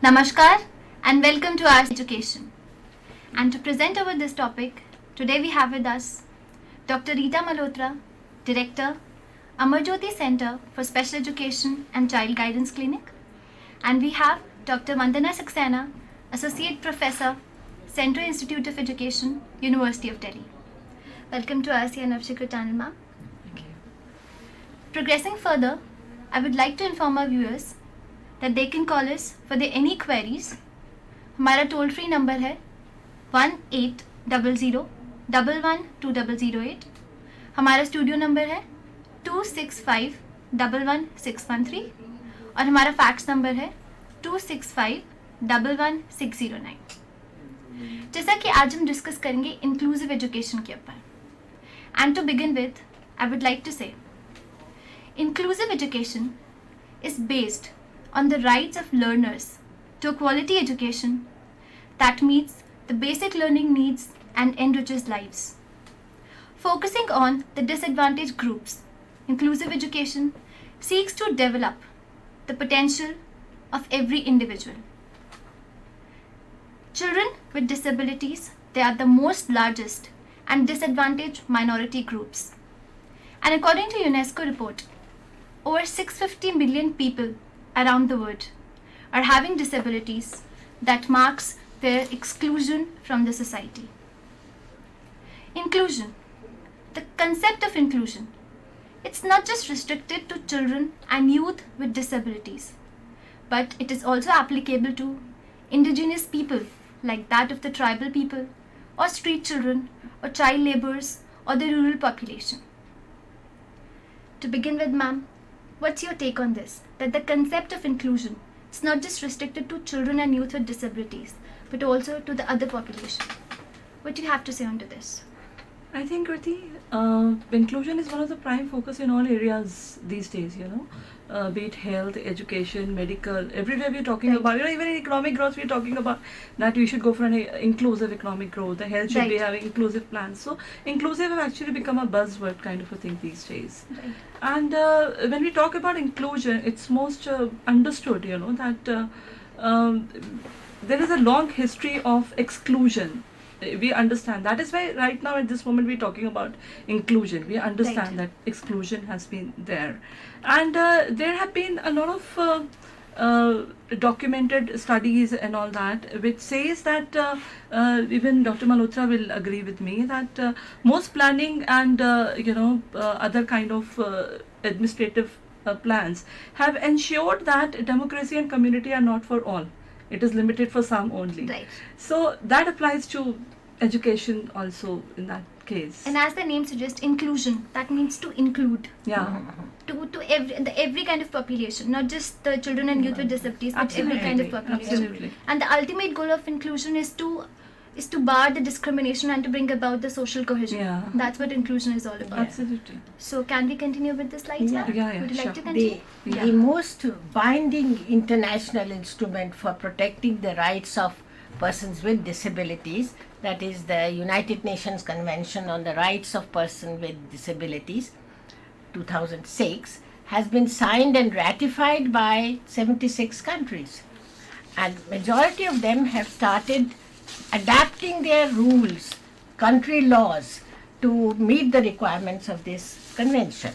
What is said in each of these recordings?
Namaskar and welcome to our education. And to present over this topic, today we have with us Dr. Rita Malhotra, Director, Amarjyoti Center for Special Education and Child Guidance Clinic. And we have Dr. Vandana Saxena, Associate Professor, Central Institute of Education, University of Delhi. Welcome to RC and Navshikra channel, ma'am. Thank you. Progressing further, I would like to inform our viewers that they can call us for their any queries. हमारा toll free number है 1800112008. हमारा studio number है 26511613 और हमारा fax number है 26511609. जैसा कि आज हम डिस्कस करेंगे इंक्लूसिव एजुकेशन के ऊपर. And to begin with I would like to say inclusive education is based on the rights of learners to a quality education that meets the basic learning needs and enriches lives. Focusing on the disadvantaged groups, inclusive education seeks to develop the potential of every individual. Children with disabilities, they are the most largest and disadvantaged minority groups. And according to UNESCO report, over 650 million people around the world are having disabilities that marks their exclusion from the society. Inclusion. The concept of inclusion. It's not just restricted to children and youth with disabilities, but it is also applicable to indigenous people like that of the tribal people or street children or child laborers or the rural population. To begin with, ma'am, what's your take on this? That the concept of inclusion is not just restricted to children and youth with disabilities, but also to the other population. What do you have to say on to this? I think, Kriti, inclusion is one of the prime focus in all areas these days, be it health, education, medical, everywhere we're talking about, even in economic growth, we're talking about that we should go for an inclusive economic growth, the health should be having inclusive plans. So, inclusive have actually become a buzzword kind of a thing these days. Right. And when we talk about inclusion, it's most understood, that there is a long history of exclusion. We understand. That is why right now at this moment we're talking about inclusion. We understand that exclusion has been there. And there have been a lot of documented studies and all that which says that even Dr. Malhotra will agree with me that most planning and other kind of administrative plans have ensured that democracy and community are not for all. It is limited for some only. Right. So that applies to education also in that case. And as the name suggests, inclusion, that means to include. Yeah. To every kind of population, not just the children and youth with disabilities, but every kind of population. Absolutely. And the ultimate goal of inclusion is to bar the discrimination and to bring about the social cohesion. Yeah. That's what inclusion is all about. Absolutely. So can we continue with the slides now? Yeah, Would you sure. like to continue? The most binding international instrument for protecting the rights of persons with disabilities, that is the United Nations Convention on the Rights of Persons with Disabilities, 2006, has been signed and ratified by 76 countries. And majority of them have started adapting their rules, country laws, to meet the requirements of this convention.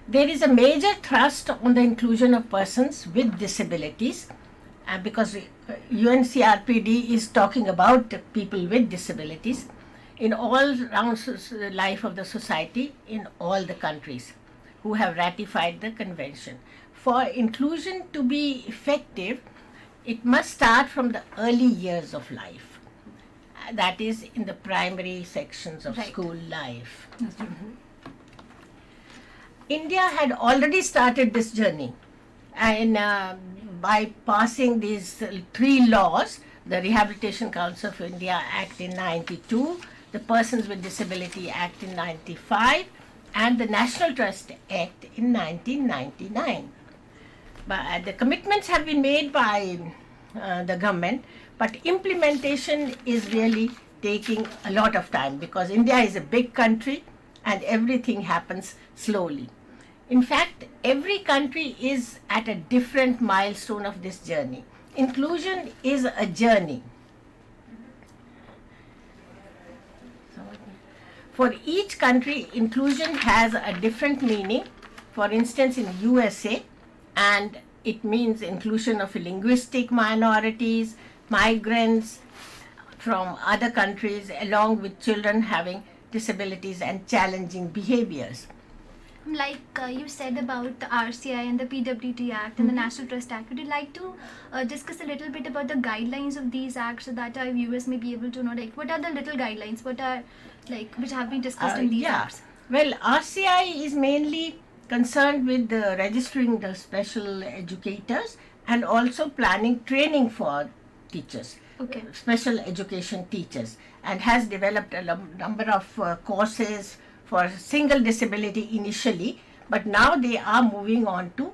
There is a major thrust on the inclusion of persons with disabilities because UNCRPD is talking about people with disabilities in all rounds of life of the society in all the countries who have ratified the convention. For inclusion to be effective, it must start from the early years of life. That is in the primary sections of school life. India had already started this journey and by passing these three laws, the Rehabilitation Council of India Act in 92, the Persons with Disability Act in 95 and the National Trust Act in 1999. But the commitments have been made by the government, but implementation is really taking a lot of time because India is a big country and everything happens slowly. In fact, every country is at a different milestone of this journey. Inclusion is a journey. For each country, inclusion has a different meaning. For instance, in USA, and it means inclusion of linguistic minorities, migrants from other countries, along with children having disabilities and challenging behaviors. Like you said about the RCI and the PWT Act and the National Trust Act, would you like to discuss a little bit about the guidelines of these acts so that our viewers may be able to know, like, what are the little guidelines, what are, like, which have been discussed in these acts? Well, RCI is mainly concerned with registering the special educators and also planning training for teachers, Okay. special education teachers, and has developed a number of courses for single disability initially, but now they are moving on to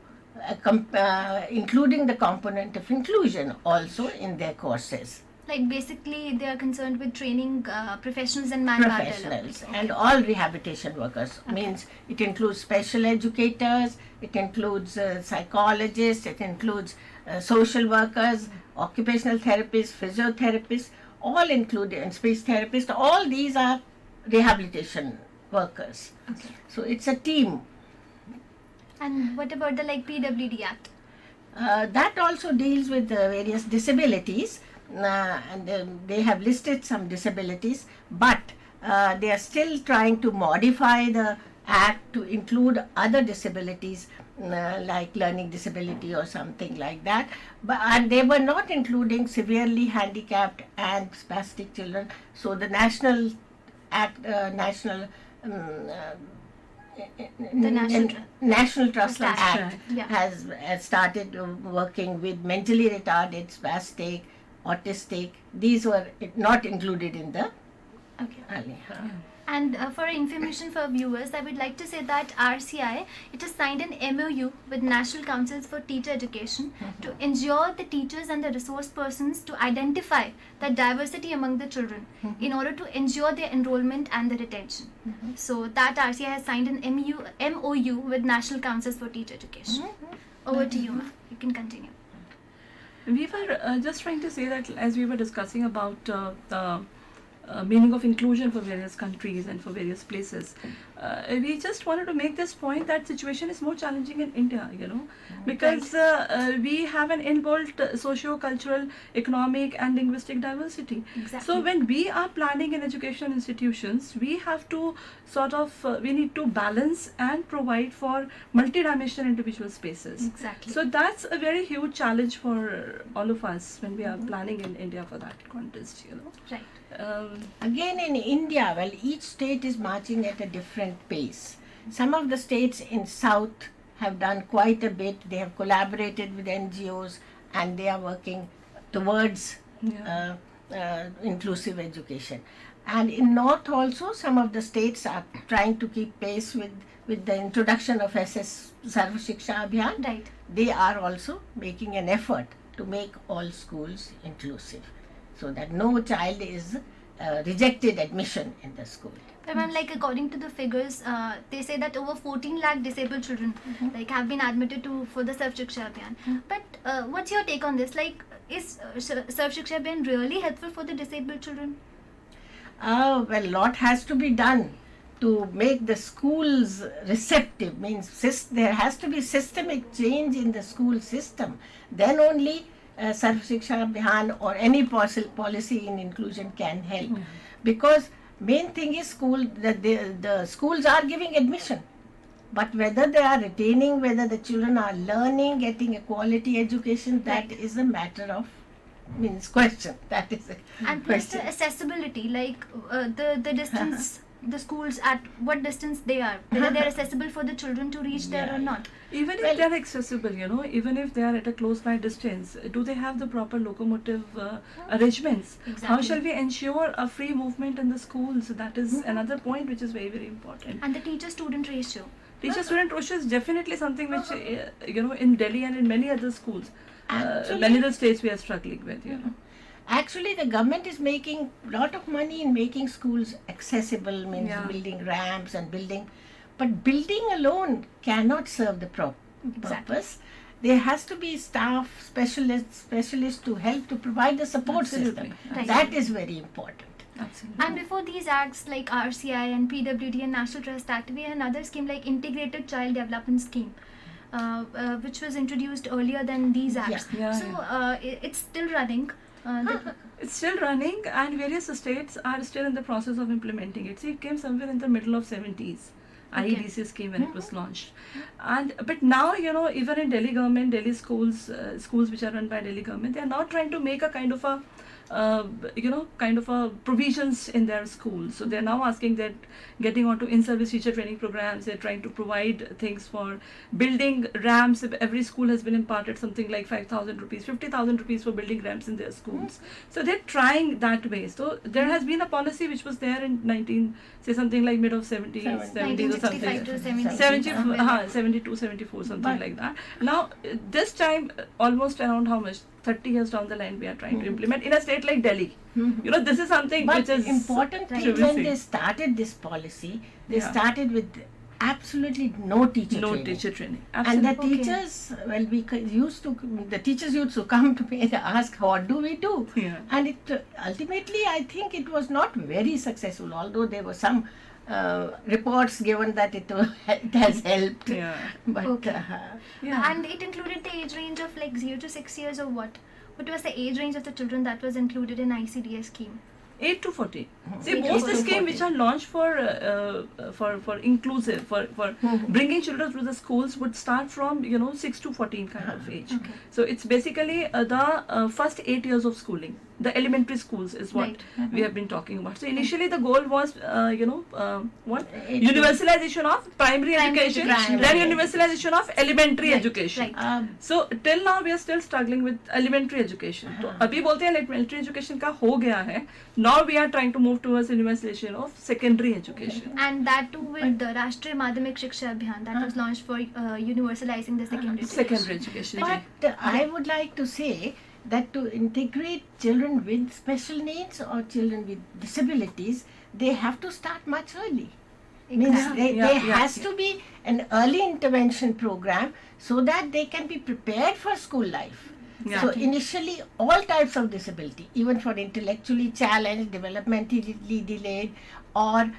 including the component of inclusion also in their courses. Like, basically, they are concerned with training professionals and manpower Professionals development. and all rehabilitation workers. Means it includes special educators, it includes psychologists, it includes social workers, occupational therapists, physiotherapists, all included, and speech therapists. All these are rehabilitation workers. Okay. So it's a team. And what about the, like, PWD Act? That also deals with various disabilities, and they have listed some disabilities, but they are still trying to modify the act to include other disabilities like learning disability or something like that. And they were not including severely handicapped and spastic children. So the National Act, National Trust Act Yeah. has started working with mentally retarded, spastic, autistic. These were not included in the Okay. earlier. And for information for viewers, I would like to say that RCI, it has signed an MOU with National Councils for Teacher Education to ensure the teachers and the resource persons to identify the diversity among the children in order to ensure their enrollment and the retention. So that RCI has signed an MOU with National Councils for Teacher Education. Over to you, ma'am. You can continue. We were just trying to say that as we were discussing about the meaning of inclusion for various countries and for various places, we just wanted to make this point that situation is more challenging in India, because we have an inbuilt socio-cultural, economic and linguistic diversity. Exactly. So when we are planning in educational institutions, we have to we need to balance and provide for multidimensional individual spaces. Exactly. So that's a very huge challenge for all of us when we are planning in India for that contest, Right. Again, in India, well, each state is marching at a different pace. Some of the states in South have done quite a bit. They have collaborated with NGOs and they are working towards inclusive education. And in North also, some of the states are trying to keep pace with the introduction of SS Sarva Shiksha Abhiyan. Right. They are also making an effort to make all schools inclusive, so that no child is rejected admission in the school. But ma'am, like, according to the figures, they say that over 14 lakh disabled children like have been admitted for the Sarv Shiksha Abhiyan. But what's your take on this? Like, is Sarv Shiksha Abhiyan really helpful for the disabled children? Well, lot has to be done to make the schools receptive. Means there has to be systemic change in the school system. Then only Sarv Shiksha Abhiyan or any policy in inclusion can help. Because main thing is the schools are giving admission. But whether they are retaining, whether the children are learning, getting a quality education, that is a matter of question. That is a And plus the question. accessibility, like the distance, the schools at what distance they are, whether they are accessible for the children to reach there or not. Even if they are accessible, even if they are at a close by distance, do they have the proper locomotive arrangements? How Exactly. shall we ensure a free movement in the schools? That is another point which is very, very important. And the teacher-student ratio. Teacher-student ratio is definitely something which, in Delhi and in many other schools, Actually- many other states we are struggling with, Actually, the government is making a lot of money in making schools accessible, Yeah. building ramps and building. But building alone cannot serve the Exactly. purpose. There has to be staff, specialists to help to provide the support Absolutely. system. Right. That is very important. Absolutely. And before these acts like RCI and PWD and National Trust Act, we had another scheme like Integrated Child Development Scheme, which was introduced earlier than these acts. Yeah, So it's still running. It's still running, and various states are still in the process of implementing it. See, it came somewhere in the middle of 70s. Okay. IEDC scheme when it was launched, and but now even in Delhi government, Delhi schools which are run by Delhi government, they are now trying to make a kind of a provisions in their schools. So they're now asking that getting onto in-service teacher training programs. They're trying to provide things for building ramps. Every school has been imparted something like 5,000 rupees, 50,000 rupees for building ramps in their schools. So they're trying that way. So there has been a policy which was there in mid of 70s, 70s or 1965 to something. 70. 72, 74, something But- like that. Now, this time, almost around how much? 30 years down the line, we are trying to implement in a state like Delhi. This is something But which is important thing should we when say, they started this policy, they Yeah. started with absolutely no teacher no training. teacher training. And the Absolutely. Okay. teachers, the teachers used to come to me and ask, what do we do? Yeah. And it ultimately, I think it was not very successful, although there were some reports given that it has helped. Yeah. But Okay. Yeah. And it included the age range of like 0 to 6 years or what? What was the age range of the children that was included in ICDS scheme? 8 to 14. See, 8 to most the 14. scheme which are launched for inclusive, for bringing children through the schools would start from 6 to 14 kind of age. Okay. So it's basically the first 8 years of schooling. The elementary schools is what Right. we have been talking about. So initially the goal was what It- universalization of primary education, education. then universalization of elementary Right, education. right. So till now we are still struggling with elementary education. तो अभी बोलते हैं elementary education का हो गया है. Now we are trying to move towards universalization of secondary education. And that too with the Rashtriya Madhyamik Shiksha Abhiyan that was launched for universalizing the secondary education. Secondary education. But I would like to say that to integrate children with special needs or children with disabilities, they have to start much early. Means Exactly. there Yeah, has to be an early intervention program so that they can be prepared for school life. Yeah. So initially, all types of disability, even for intellectually challenged, developmentally delayed, or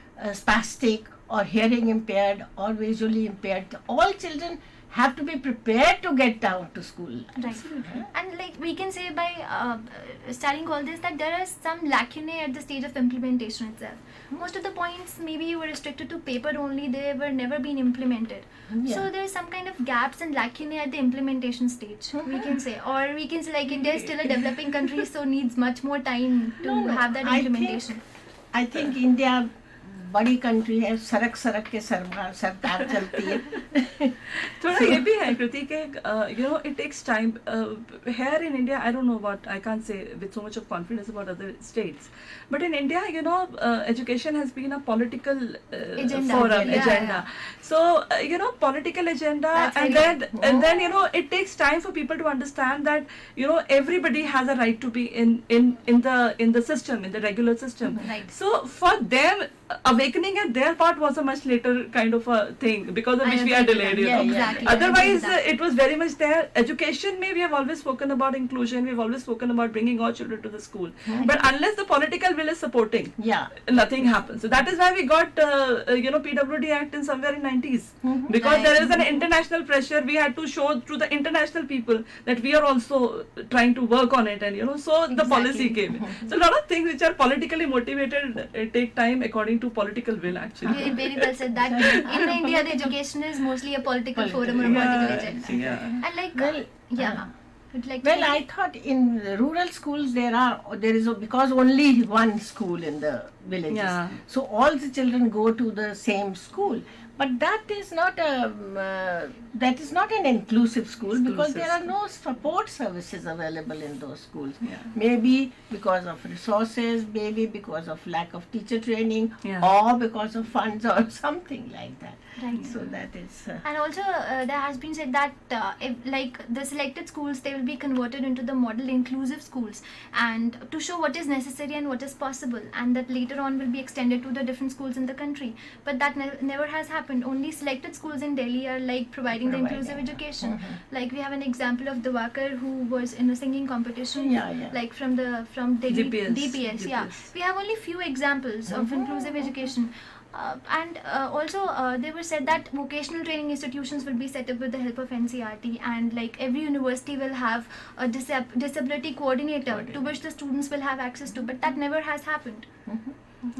spastic, or hearing impaired, or visually impaired, all children have to be prepared to get down to school. Right. And like we can say by studying all this that there are some lacunae at the stage of implementation itself. Most of the points maybe were restricted to paper only, they were never been implemented. Yeah. So there is some kind of gaps and lacunae at the implementation stage, we can say. Or we can say like India is still a developing country, so needs much more time to No, have that I implementation. I think India बड़ी country है, सरक सरक के सरकार चलती है. थोड़ा ये भी है कृति के it takes time here in India. I don't know what, I can't say with so much of confidence about other states, but in India education has been a political Agenda. forum Yeah, agenda. So political agenda, That's and very then and then it takes time for people to understand that everybody has a right to be in the system, in the regular system. Right. So for them, awakening at their part was a much later kind of a thing, because of I which we are agree with delayed. that. You Yeah, know? yeah. Exactly. I agree Otherwise, with that. it was very much there. Education, we have always spoken about inclusion. We've always spoken about bringing all children to the school. But unless the political will is supporting, Yeah. nothing happens. So that is why we got PWD Act in somewhere in 90s, because Right. there is an international pressure. We had to show to the international people that we are also trying to work on it, and so the policy Exactly. came. So a lot of things which are politically motivated take time according to political will actually. Very, very well said that in India the education is mostly a political forum or a political agenda. Yeah. And like Well, yeah. Would you like to Well, I thought in the rural schools there is because only one school in the villages, Yeah. so all the children go to the same school. But that is not an inclusive school, because there are no support services available in those schools. Yeah. Maybe because of resources, maybe because of lack of teacher training, Yeah. or because of funds or something like that. Right. So that is. And also, there has been said that if, like the selected schools, they will be converted into the model inclusive schools, and to show what is necessary and what is possible, and that later later on will be extended to the different schools in the country. But that never has happened. Only selected schools in Delhi are like providing the inclusive education. Like we have an example of Diwakar, who was in a singing competition, like from Delhi DPS. Yeah, we have only few examples of inclusive education. And also they were said that vocational training institutions will be set up with the help of NCERT, and like every university will have a disability coordinator to which the students will have access to, but that never has happened.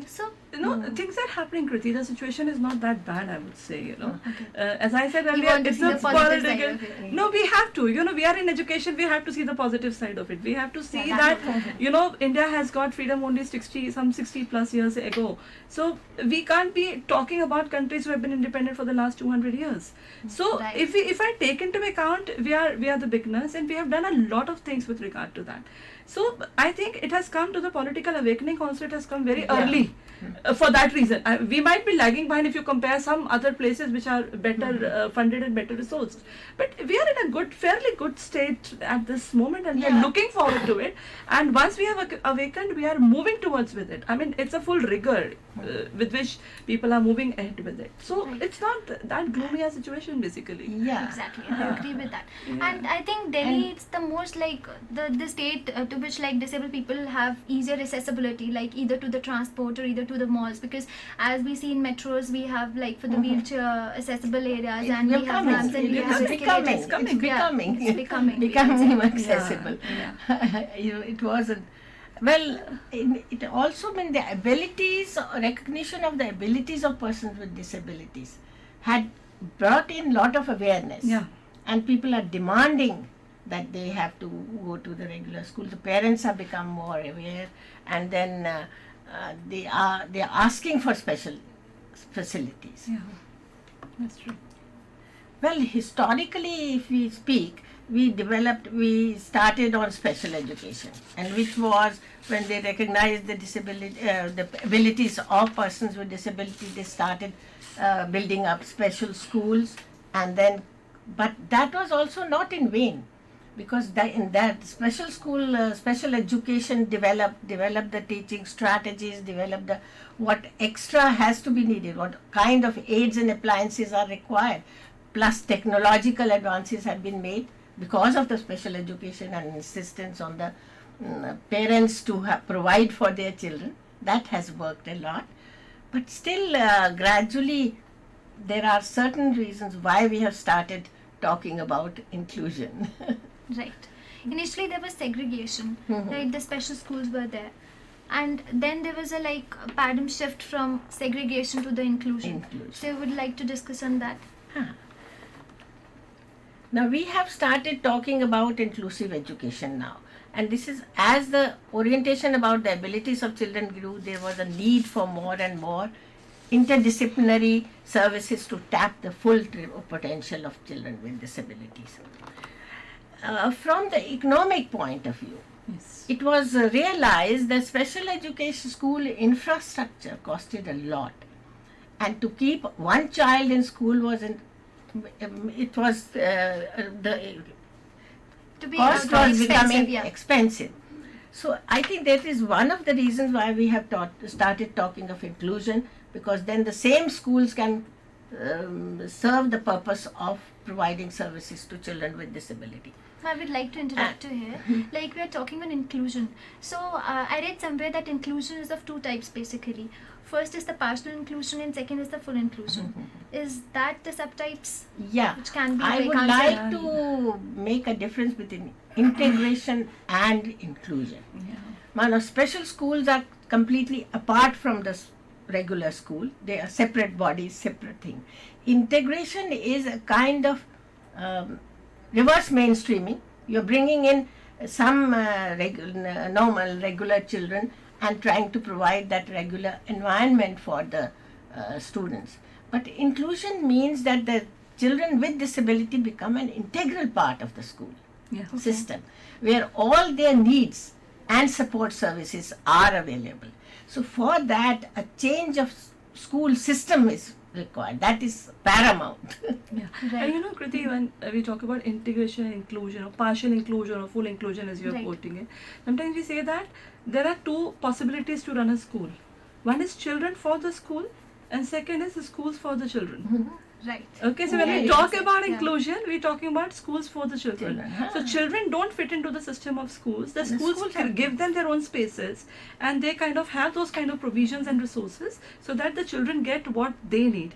So things are happening, Kriti. The situation is not that bad, I would say. As I said You earlier, want to it's see the a positive side political. of it. No, we have to. We are in education. We have to see the positive side of it. We have to see Yeah, that that's India has got freedom only 60 plus years ago. So we can't be talking about countries who have been independent for the last 200 years. So Right. if I take into account, we are the beginners, and we have done a lot of things with regard to that. So I think it has come to the political awakening also. It has come very early. For that reason, we might be lagging behind if you compare some other places which are better funded and better resourced. But we are in a fairly good state at this moment, and we are looking forward to it. And once we have awakened, we are moving towards with it. I mean, it's a full rigor with which people are moving ahead with it. So it's not that gloomy a situation, basically. Exactly, I agree with that. And I think Delhi, it's the most like the state to which like disabled people have easier accessibility, like either to the transport or either to the malls, because as we see in metros, we have like for the wheelchair accessible areas, and we have ramps and we have escalators. It's becoming accessible. It wasn't. Well, it also meant the abilities, recognition of the abilities of persons with disabilities had brought in lot of awareness. And people are demanding that they have to go to the regular school. The parents have become more aware, and then they are asking for special facilities. Yeah, that's true. Well, historically, if we speak, we started on special education, and which was when they recognized the disability, the abilities of persons with disability, they started building up special schools, and then, but that was also not in vain, because in that special school, special education developed the teaching strategies, developed what extra has to be needed, what kind of aids and appliances are required, plus technological advances have been made because of the special education and insistence on the parents to provide for their children. That has worked a lot, but still gradually there are certain reasons why we have started talking about inclusion. Right. Initially there was segregation, right? The special schools were there, and then there was a paradigm shift from segregation to the inclusion. So you would like to discuss on that? Now we have started talking about inclusive education now, and this is as the orientation about the abilities of children grew, there was a need for more and more interdisciplinary services to tap the full potential of children with disabilities. From the economic point of view, it was realized that special education school infrastructure costed a lot, and to keep one child in school was cost was becoming expensive. So I think that is one of the reasons why we have started talking of inclusion, because then the same schools can serve the purpose of providing services to children with disability. I would like to interrupt you here. Like we are talking on inclusion. So I read somewhere that inclusion is of two types basically. First is the partial inclusion and second is the full inclusion. Is that the subtypes? Yeah. Which can be I would like to make a difference between integration and inclusion. Now, special schools are completely apart from the regular school. They are separate bodies, separate thing. Integration is a kind of reverse mainstreaming. You're bringing in some normal, regular children and trying to provide that regular environment for the students. But inclusion means that the children with disability become an integral part of the school system, where all their needs and support services are available. So for that, a change of school system is required. That is paramount. And you know, Kriti, when we talk about integration, inclusion, or partial inclusion, or full inclusion, as you are quoting it, sometimes we say that there are two possibilities to run a school. One is children for the school, and second is the schools for the children. Right. Okay, so when we Yeah, talk yes, about yeah. inclusion, we're talking about schools for the children. Children, So children don't fit into the system of schools. The schools schools have give them their own spaces, and they kind of have those kind of provisions and resources so that the children get what they need.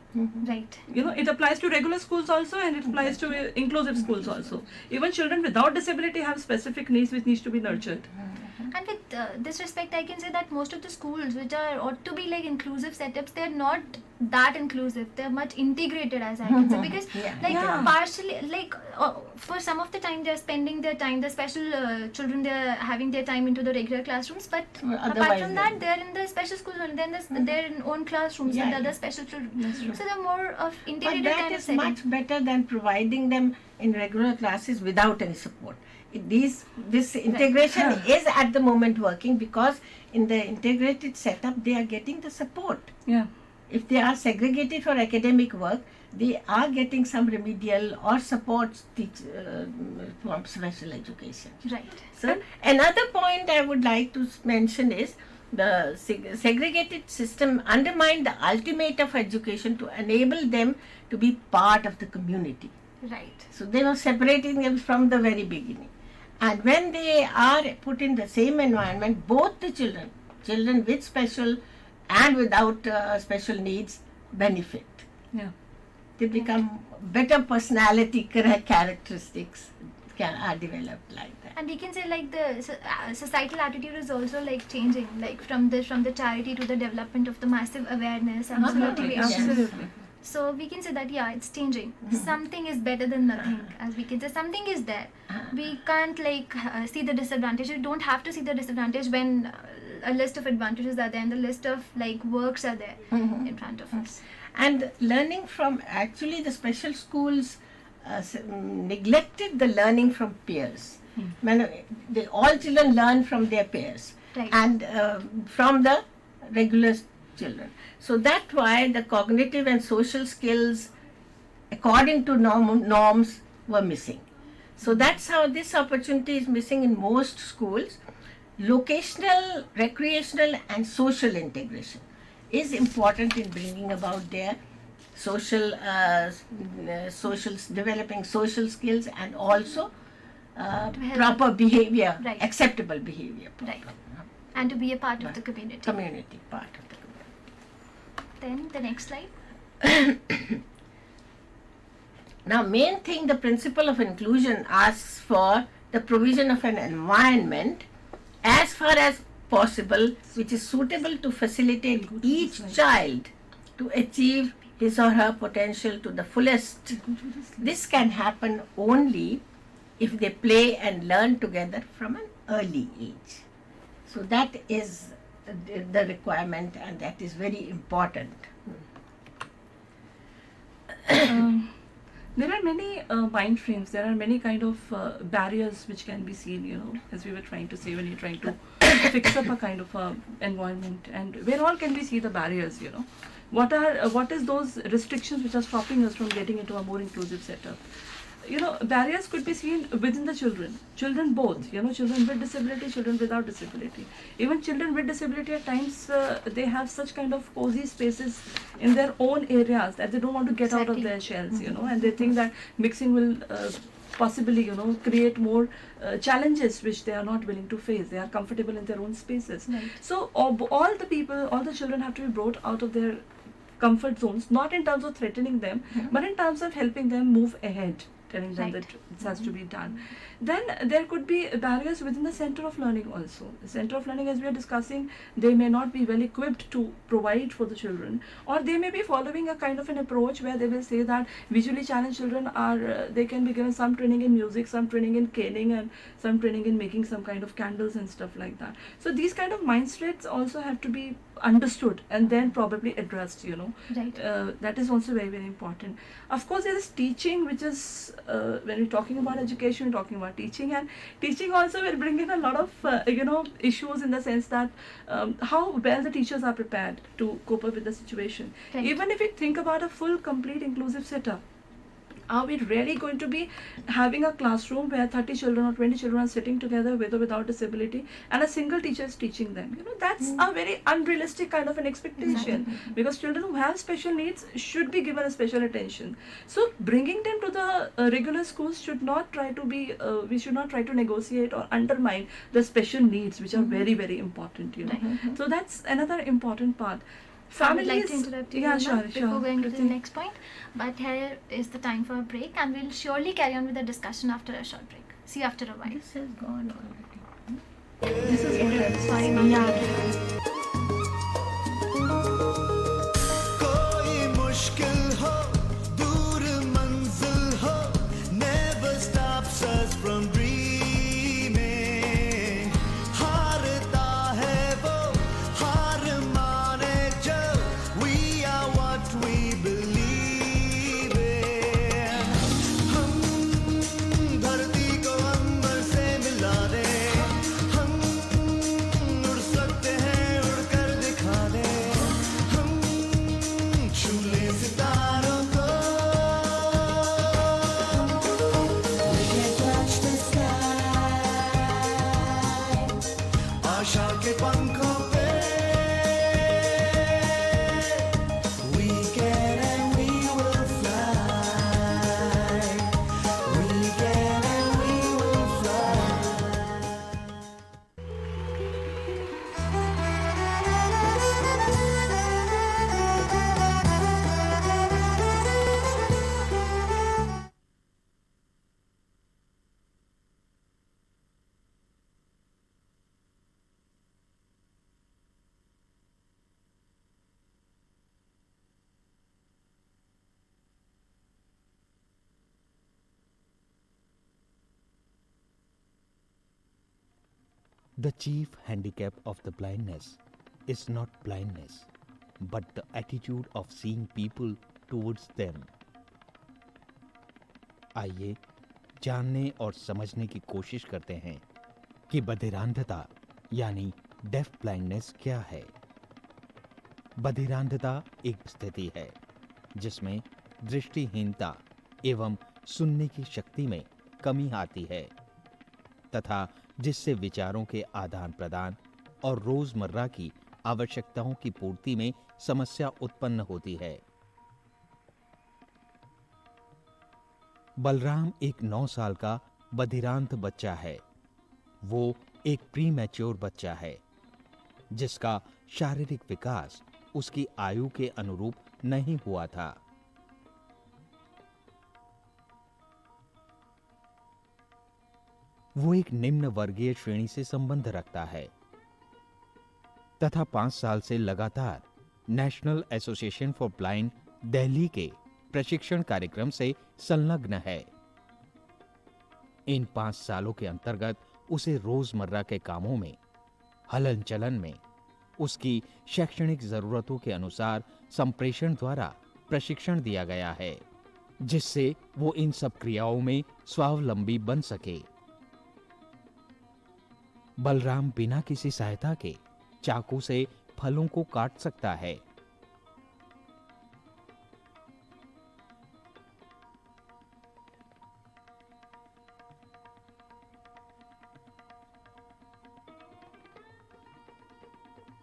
Right. You know, it applies to regular schools also, and it applies to inclusive schools also. Even children without disability have specific needs which needs to be nurtured. And with this respect, I can say that most of the schools which are ought to be like inclusive setups, they're not that inclusive. They're much integrated, as I can say, because Yeah. like Yeah. partially, like for some of the time they're spending their time. The special children, they're having their time into the regular classrooms, but Well, apart otherwise from they- that, they're in the special schools only. Then they're in own classrooms Yeah, with yeah. other special children. That's true. So they're more of But integrated that kind of is setting. much better than providing them in regular classes without any support. This integration is at the moment working because in the integrated setup they are getting the support. Yeah. If they are segregated for academic work, they are getting some remedial or support from special education. Right. So another point I would like to mention is the segregated system undermined the ultimate of education to enable them to be part of the community. Right. So they were separating them from the very beginning. And when they are put in the same environment, both the children with special and without special needs benefit. Yeah. They become better personality characteristics are developed like that. And we can say like the societal attitude is also like changing, like from the charity to the development of the massive awareness and Absolutely. motivation. Absolutely. So we can say that it's changing. Something is better than nothing, as we can say. Something is there. We can't like see the disadvantage. We don't have to see the disadvantage when a list of advantages are there and the list of like works are there in front of us. And learning from actually the special schools neglected the learning from peers. When all children learn from their peers Right. and from the regular children. So that's why the cognitive and social skills according to norms were missing. So that's how this opportunity is missing in most schools. Locational, recreational and social integration is important in bringing about their developing social skills and also proper behavior, Right. acceptable behavior. Right. And to be a part of the community. Community part of the community. Then the next slide. Now, main thing, the principle of inclusion asks for the provision of an environment as far as possible which is suitable to facilitate each child to achieve his or her potential to the fullest. This can happen only if they play and learn together from an early age. So that is the requirement and that is very important. There are many mind frames, there are many kind of barriers which can be seen, you know, as we were trying to say when you're trying to fix up a kind of environment, and where all can we see the barriers, you know. What is those restrictions which are stopping us from getting into a more inclusive setup? You know, barriers could be seen within the children both, you know, children with disability, children without disability. Even children with disability at times, they have such kind of cozy spaces in their own areas that they don't want to get out of Exactly. their shells, you know, and they think that mixing will possibly, you know, create more challenges which they are not willing to face. They are comfortable in their own spaces. Right. So all the children have to be brought out of their comfort zones, not in terms of threatening them, but in terms of helping them move ahead, telling them Right. that it has to be done. Then there could be barriers within the center of learning also. The center of learning, as we are discussing, they may not be well equipped to provide for the children, or they may be following a kind of an approach where they will say that visually challenged children are, they can be given some training in music, some training in caning, and some training in making some kind of candles and stuff like that. So these kind of mindsets also have to be understood and then probably addressed, you know. Right. That is also very, very important. Of course, there is teaching, which is when we're talking about education, we're talking about teaching, and teaching also will bring in a lot of you know, issues in the sense that how well the teachers are prepared to cope up with the situation. Right. Even if we think about a full, complete, inclusive setup, Are we really going to be having a classroom where 30 children or 20 children are sitting together with or without disability, and a single teacher is teaching them? That's a very unrealistic kind of an expectation, because children who have special needs should be given a special attention. So bringing them to the regular schools should not try to be, we should not try to negotiate or undermine the special needs, which are very, very important. So that's another important part. I would like to interrupt you, Yeah, Rama, sure. before going to the Kriti. next point. But here is the time for a break, and we'll surely carry on with the discussion after a short break. See you after a while. This has gone already. This is what I was Sorry, ma'am. Yeah. कोई मुश्किल हो दूर मंजिल हो never stops us from dreaming हारता है वो हार माने जो we are what we believe in हम धरती को अंबर से मिला दे हम उड़ सकते हैं उड़कर दिखा दे हम छू ले सितारों को We can touch the sky आशा के पंखों पे We can and we will fly We can and we will fly The chief handicap of the blindness is not blindness, but the attitude of seeing people towards them. आइए जानने और समझने की कोशिश करते हैं कि बधिरांधता यानी डेफ ब्लाइंडनेस क्या है। बधिरांधता एक स्थिति है जिसमें दृष्टिहीनता एवं सुनने की शक्ति में कमी आती है तथा जिससे विचारों के आदान प्रदान और रोजमर्रा की आवश्यकताओं की पूर्ति में समस्या उत्पन्न होती है। बलराम एक 9 साल का बधिरांत बच्चा है। वो एक प्री मैच्योर बच्चा है जिसका शारीरिक विकास उसकी आयु के अनुरूप नहीं हुआ था। वो एक निम्न वर्गीय श्रेणी से संबंध रखता है तथा 5 साल से लगातार national association for blind Delhi के प्रशिक्षण कार्यक्रम से संलग्न है। इन 5 सालों के अंतर्गत उसे रोजमर्रा के कामों में, हलन चलन में, उसकी शैक्षणिक जरूरतों के अनुसार संप्रेषण द्वारा प्रशिक्षण दिया गया है जिससे वो इन सब क्रियाओं में स्वावलंबी बन सके। बलराम बिना किसी सहायता के चाकू से फलों को काट सकता है।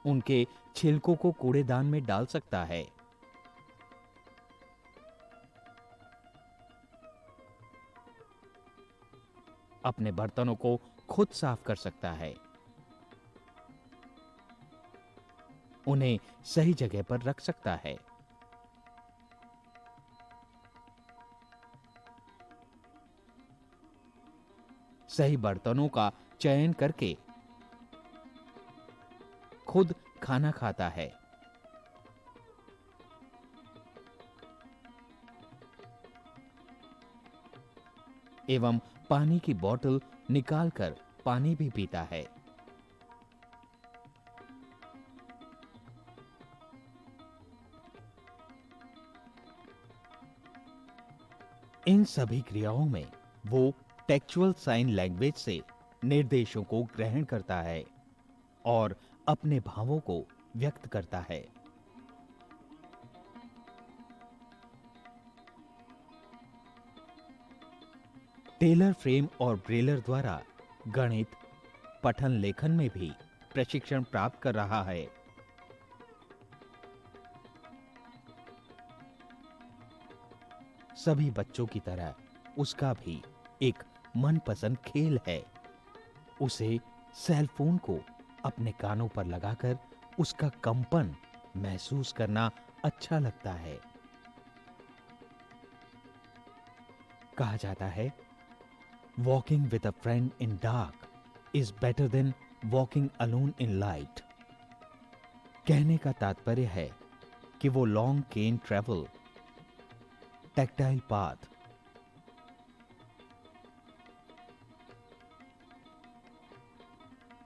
उनके छिलकों को कूड़ेदान में डाल सकता है। अपने बर्तनों को खुद साफ कर सकता है। उन्हें सही जगह पर रख सकता है। सही बर्तनों का चयन करके खुद खाना खाता है। एवं पानी की बोतल निकालकर पानी भी पीता है। इन सभी क्रियाओं में वो टेक्चुअल साइन लैंग्वेज से निर्देशों को ग्रहण करता है और अपने भावों को व्यक्त करता है। टेलर फ्रेम और ब्रेलर द्वारा गणित, पठन लेखन में भी प्रशिक्षण प्राप्त कर रहा है। सभी बच्चों की तरह उसका भी एक मनपसंद खेल है। उसे सेल फोन को अपने कानों पर लगाकर उसका कंपन महसूस करना अच्छा लगता है। कहा जाता है, walking with a friend in dark is better than walking alone in light. कहने का तात्पर्य है कि वो लॉन्ग केन ट्रेवल, टैक्टाइल पाथ,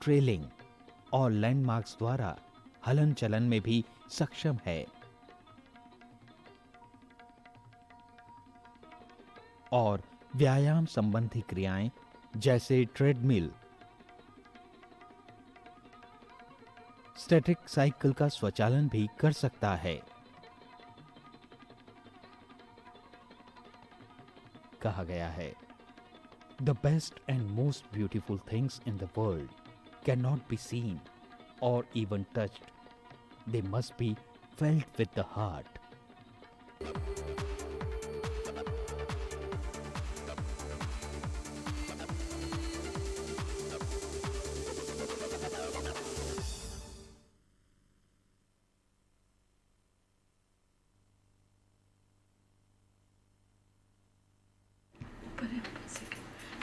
ट्रेलिंग और लैंडमार्क्स द्वारा हलन चलन में भी सक्षम है और व्यायाम संबंधी क्रियाएं जैसे ट्रेडमिल, स्टैटिक साइकिल का स्वचालन भी कर सकता है। कहा गया है, the best and most beautiful things in the world can not be seen और even touched, they must be felt with the heart.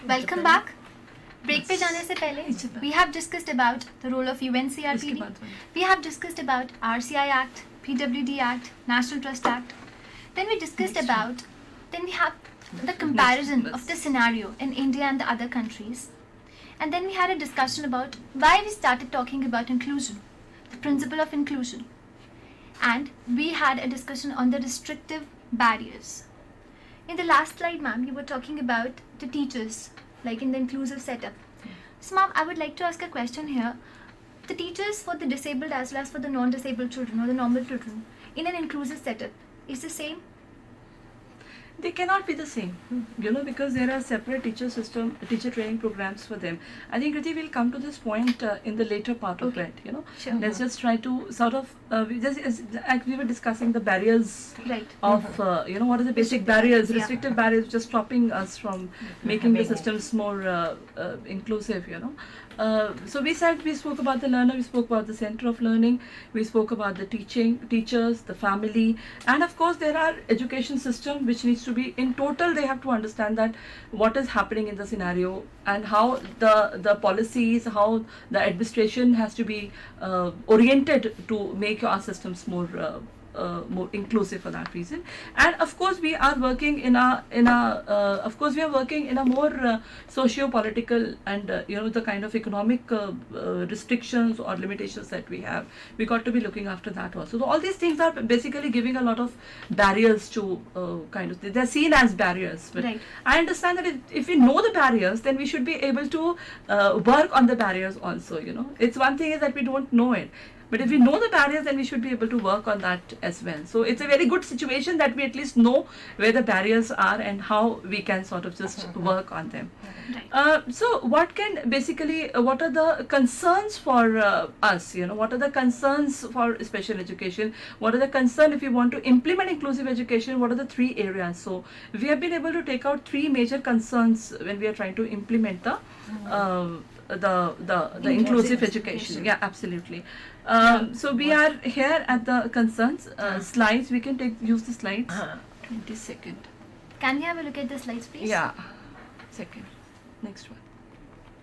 Welcome back. Break पे जाने से पहले we have discussed about the role of UNCRPD. We have discussed about RCI Act, PWD Act, National Trust Act. Then we discussed about, then we have the comparison of the scenario in India and the other countries. And then we had a discussion about why we started talking about inclusion, the principle of inclusion. And we had a discussion on the restrictive barriers. In the last slide, ma'am, you were talking about the teachers, like in the inclusive setup. So, ma'am, I would like to ask a question here. The teachers for the disabled as well as for the non-disabled children or the normal children in an inclusive setup is the same? They cannot be the same, because there are separate teacher training programs for them. I think Kriti will come to this point in the later part of it. Sure. Let's just try to sort of like we were discussing the barriers Right. of what are the basic barriers, restrictive barriers, just stopping us from making the systems more inclusive. So we spoke about the learner, we spoke about the center of learning, we spoke about the teachers, the family, and of course there are education system which needs to be, in total they have to understand that what is happening in the scenario and how the policies, how the administration has to be oriented to make our systems more inclusive for that reason. And of course we are working in a more socio-political and the kind of economic restrictions or limitations that we have. We got to be looking after that also. So all these things are basically giving a lot of barriers to they're seen as barriers. But Right. I understand that if we know the barriers, then we should be able to work on the barriers also. It's one thing is that we don't know it. But if we know the barriers, then we should be able to work on that as well. So it's a very good situation that we at least know where the barriers are and how we can sort of just work on them. Right. So what are the concerns for us? What are the concerns for special education? What are the concerns if we want to implement inclusive education? What are the three areas? So we have been able to take out three major concerns when we are trying to implement the inclusive education. Yeah, absolutely. So we are here at the concerns slides. We can use the slides. 20 second. Can we have a look at the slides, please? Yeah. Second. Next one.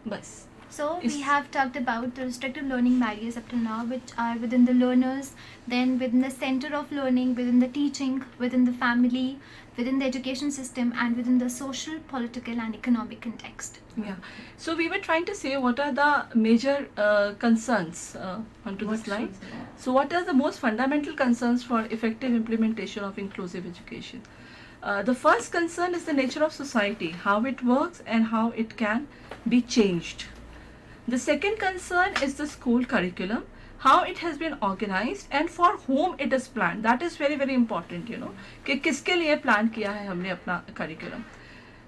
Bus. So we have talked about the restrictive learning barriers up till now, which are within the learners, then within the center of learning, within the teaching, within the family, within the education system, and within the social, political, and economic context. Yeah. So we were trying to say what are the major concerns onto the slides. So what are the most fundamental concerns for effective implementation of inclusive education? The first concern is the nature of society, how it works and how it can be changed. The second concern is the school curriculum, how it has been organized and for whom it is planned. That is very, very important, कि किसके लिए plan किया है हमने अपना curriculum.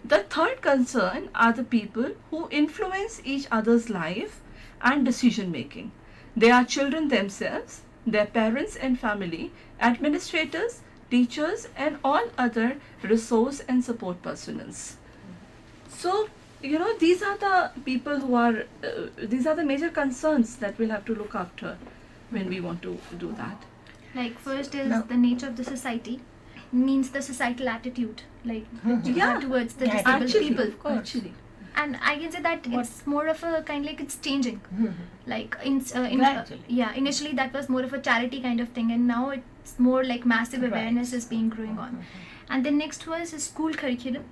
The third concern are the people who influence each other's life and decision making. They are children themselves, their parents and family, administrators, teachers, and all other resource and support personnel. So, these are the people who are, these are the major concerns that we'll have to look after when we want to do that. Like first is No. the nature of the society, means the societal attitude, like Yeah. towards the Yeah, disabled Actually, people. actually. And I can say that it's more of a kind, like it's changing. Like Gradually. initially that was more of a charity kind of thing, and now it's more like massive Right. awareness is being growing on. And then next was school curriculum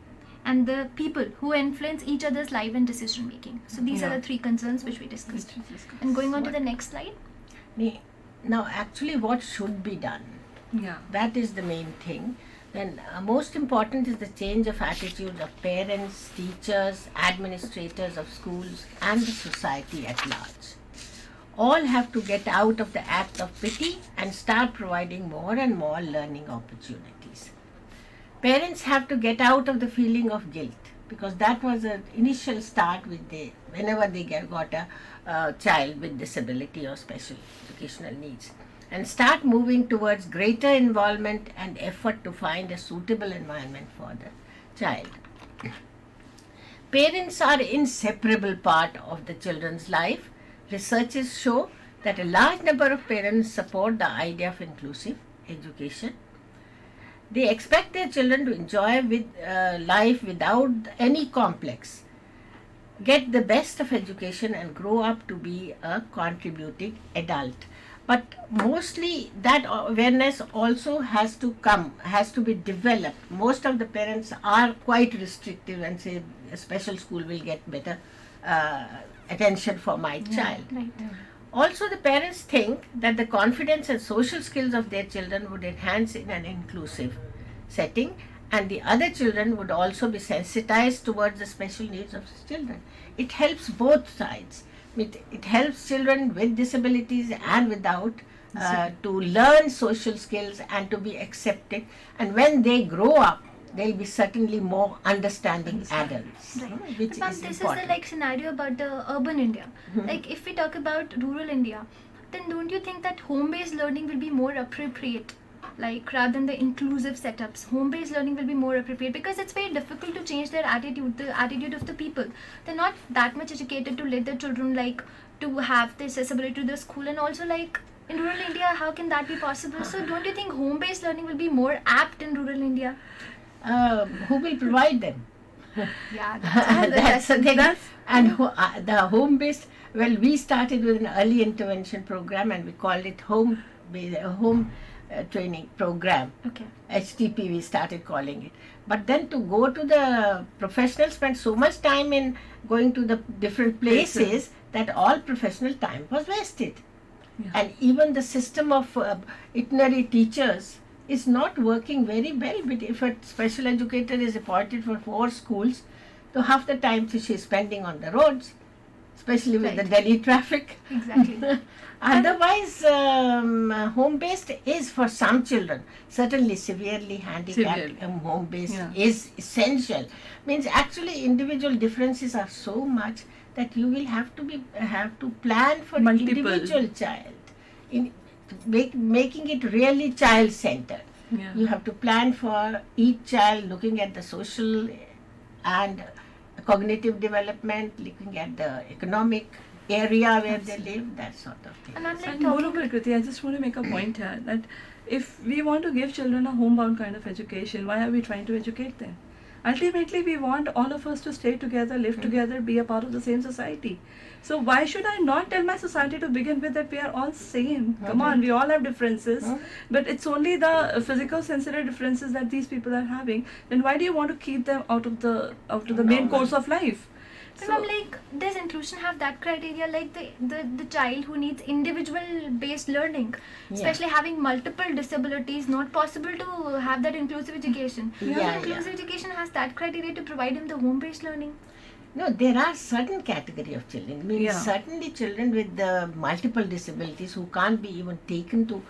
and the people who influence each other's life and decision making. So these are Yeah. the three concerns which we discussed. And going on to the next slide. Now, actually, what should be done? Yeah. That is the main thing. Then, most important is the change of attitude of parents, teachers, administrators of schools, and the society at large. All have to get out of the act of pity and start providing more and more learning opportunities. Parents have to get out of the feeling of guilt, because that was an initial start whenever they got a child with disability or special educational needs, and start moving towards greater involvement and effort to find a suitable environment for the child. Parents are an inseparable part of the children's life. Researches show that a large number of parents support the idea of inclusive education. They expect their children to enjoy life without any complex, get the best of education, and grow up to be a contributing adult. But mostly that awareness also has to be developed. Most of the parents are quite restrictive and say a special school will get better attention for my child. Right. Also, the parents think that the confidence and social skills of their children would enhance in an inclusive setting, and the other children would also be sensitized towards the special needs of the children. It helps both sides. It helps children with disabilities and without to learn social skills and to be accepted. And when they grow up, they'll be certainly more understanding adults, Right. which Ma'am, is this important. is the like scenario about the urban India. Like if we talk about rural India, then don't you think that home-based learning will be more appropriate? Like rather than the inclusive setups, home-based learning will be more appropriate, because it's very difficult to change their attitude, the attitude of the people. They're not that much educated to let their children like to have this accessibility to the school, and also like in rural India, how can that be possible? So don't you think home-based learning will be more apt in rural India? Who will provide them? Yeah, That's the thing. And the home-based, well, we started with an early intervention program and we called it home training program. okay. HTP we started calling it. But then to go to the professionals, spend so much time in going to the different places that all professional time was wasted. Yeah. And even the system of itinerary teachers is not working very well. But if a special educator is appointed for 4 schools, so half the time she is spending on the roads, especially with the Right. Delhi traffic. Exactly. Otherwise, home-based is for some children, certainly severely handicapped. Severely. Home-based Yeah. is essential. Means actually individual differences are so much that you will have to plan for Multiple. individual child, in making it really child-centered. Yeah. You have to plan for each child, looking at the social and cognitive development, looking at the economic area where they live, that sort of thing. And I'm like And talking. moreover, Kriti, I just want to make a point here that if we want to give children a homebound kind of education, why are we trying to educate them? Ultimately, we want all of us to stay together, live together, be a part of the same society. So why should I not tell my society to begin with that we are all same? Come on, we all have differences, but it's only the physical sensory differences that these people are having. Then why do you want to keep them out of the main course of life? And I'm like, does inclusion have that criteria, like the child who needs individual based learning, especially having multiple disabilities, not possible to have that inclusive education? Yeah, Inclusive education has that criteria to provide him the home based learning. No, there are certain category of children. I mean, Yeah. certainly children with the multiple disabilities who can't be even taken to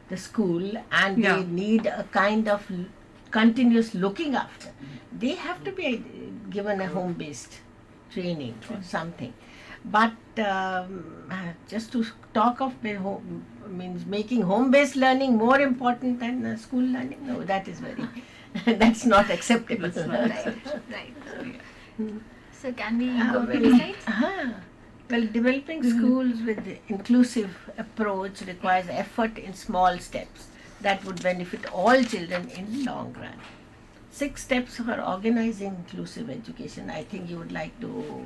the school and Yeah. they need a kind of continuous looking after. They have to be given a home-based training or something. But just to talk of means making home-based learning more important than school learning, no, that is very, that's not acceptable. That's not Right. So can we go to well, the slides? Well, developing schools with the inclusive approach requires effort in small steps that would benefit all children in the long run. 6 steps for organizing inclusive education. I think you would like to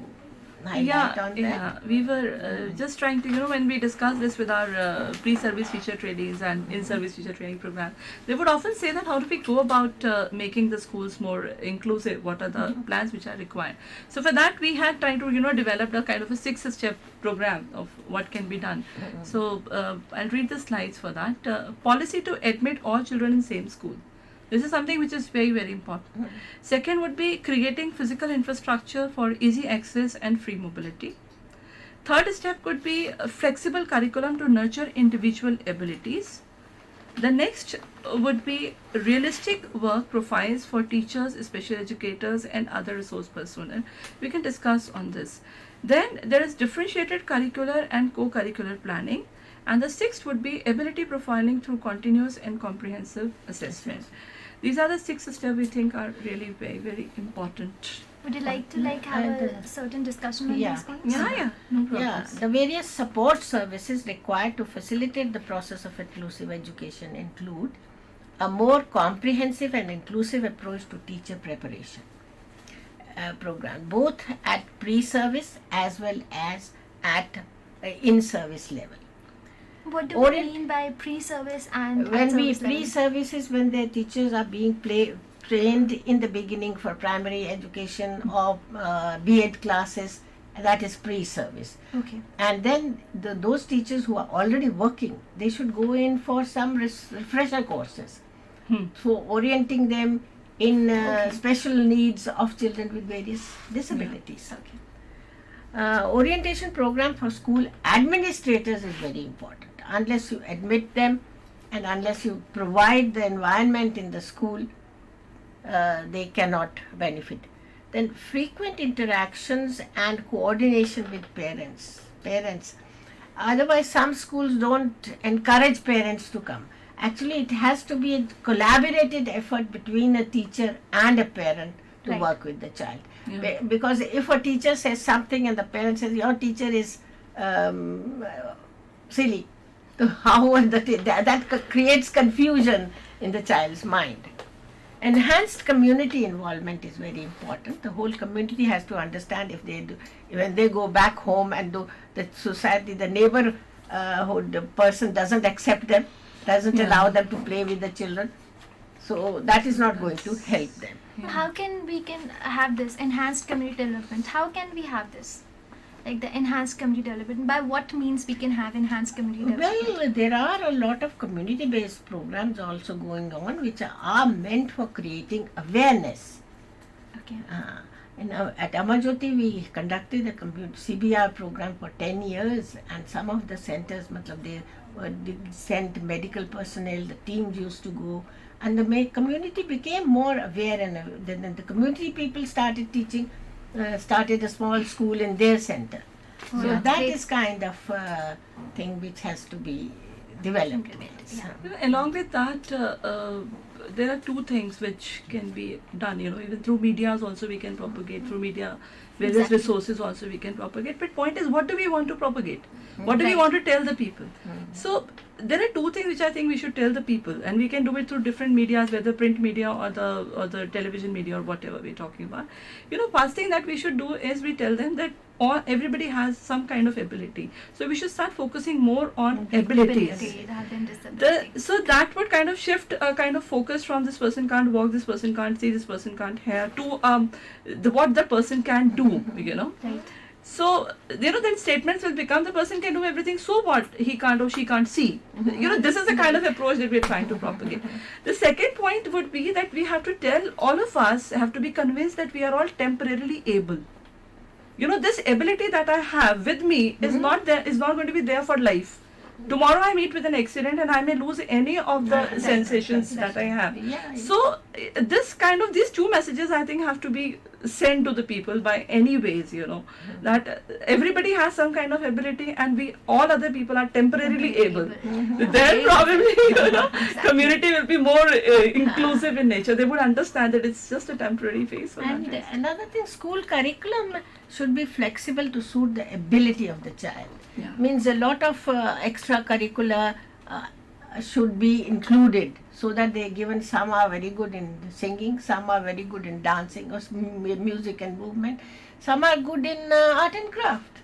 highlight on that. Yeah, we were just trying to, when we discuss this with our pre-service teacher trainees and in-service teacher training program, they would often say that how do we go about making the schools more inclusive? What are the plans which are required? So for that, we had tried to, develop a kind of a 6-step program of what can be done. So I'll read the slides for that. Policy to admit all children in same school. This is something which is very, very important. Second would be creating physical infrastructure for easy access and free mobility. Third step could be a flexible curriculum to nurture individual abilities. The next would be realistic work profiles for teachers, special educators and other resource personnel. We can discuss on this. Then there is differentiated curricular and co-curricular planning. And the sixth would be ability profiling through continuous and comprehensive assessment. These are the 6 steps we think are really very, very important. Would you like to have a certain discussion on Yeah. these points? Yeah, no problem. Yeah, the various support services required to facilitate the process of inclusive education include a more comprehensive and inclusive approach to teacher preparation program, both at pre-service as well as at in-service level. What do we Orient- mean by pre-service and When we at-service level? pre-service is when the teachers are being trained in the beginning for primary education or B.Ed classes, that is pre-service. Okay. And then those teachers who are already working, they should go in for some refresher courses. So orienting them in special needs of children with various disabilities. Orientation program for school administrators is very important. Unless you admit them and unless you provide the environment in the school, they cannot benefit. Then frequent interactions and coordination with parents. Otherwise, some schools don't encourage parents to come. Actually, it has to be a collaborated effort between a teacher and a parent to Right. work with the child. Yeah. Because if a teacher says something and the parent says, your teacher is silly, so how that creates confusion in the child's mind. Enhanced community involvement is very important. The whole community has to understand if they do, when they go back home and do the society, the neighborhood person doesn't accept them, doesn't allow them to play with the children. So that is not going to help them. How can we have this enhanced community development? How can we have this? Like the enhanced community development. By what means we can have enhanced community development? Well, there are a lot of community-based programs also going on which are meant for creating awareness. Okay. At Amarjyoti, we conducted a CBR program for 10 years, and some of the centers, they sent medical personnel, the teams used to go, and the community became more aware, and then the community people started teaching, started a small school in their center. Oh, So that's that great. is kind of thing which has to be developed. Yeah. Along with that, there are 2 things which can be done. Even through medias also we can propagate. Through media, various Exactly. resources also we can propagate. But point is, what do we want to propagate? What do we Right. want to tell the people? So there are 2 things which I think we should tell the people, and we can do it through different medias, whether print media or the television media or whatever we're talking about. First thing that we should do is we tell them that everybody has some kind of ability. So we should start focusing more on abilities. Ability rather than disability. So that would kind of shift a kind of focus from this person can't walk, this person can't see, this person can't hear, to what the person can do, Right. So, then statements will become the person can do everything, so what? He can't or she can't see. This is the kind of approach that we're trying to propagate. The second point would be that we have to tell, all of us have to be convinced that we are all temporarily able. This ability that I have with me is not going to be there for life. Tomorrow I meet with an accident and I may lose any of the sensations that I have. Yeah, So this kind of, these two messages I think have to be sent to the people by any ways, that everybody has some kind of ability and we all other people are temporarily able. Then probably community will be more inclusive in nature. They would understand that it's just a temporary phase for And that. another thing, school curriculum should be flexible to suit the ability of the child. Yeah. Means a lot of extracurricular should be included, so that they given, some are very good in singing, some are very good in dancing or music and movement, some are good in art and craft.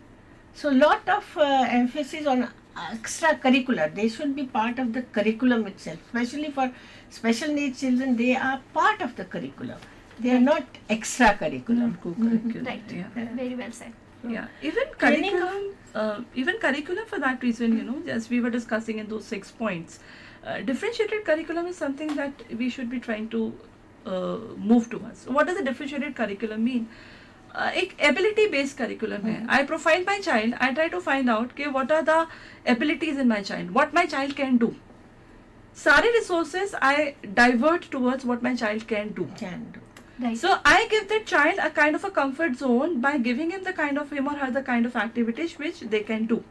So lot of emphasis on extracurricular. They should be part of the curriculum itself. Especially for special needs children, they are part of the curriculum. They are not extracurricular. Co-curricular, Right. yeah. Very well said. Yeah, even Training curriculum for that reason, as we were discussing in those 6 points, differentiated curriculum is something that we should be trying to move towards. What does a differentiated curriculum mean? एक ability based curriculum है. I profile my child. I try to find out what are the abilities in my child, what my child can do. सारे resources I divert towards what my child can do. Can do. Right. So I give that child a kind of a comfort zone by giving him him or her the kind of activities which they can do.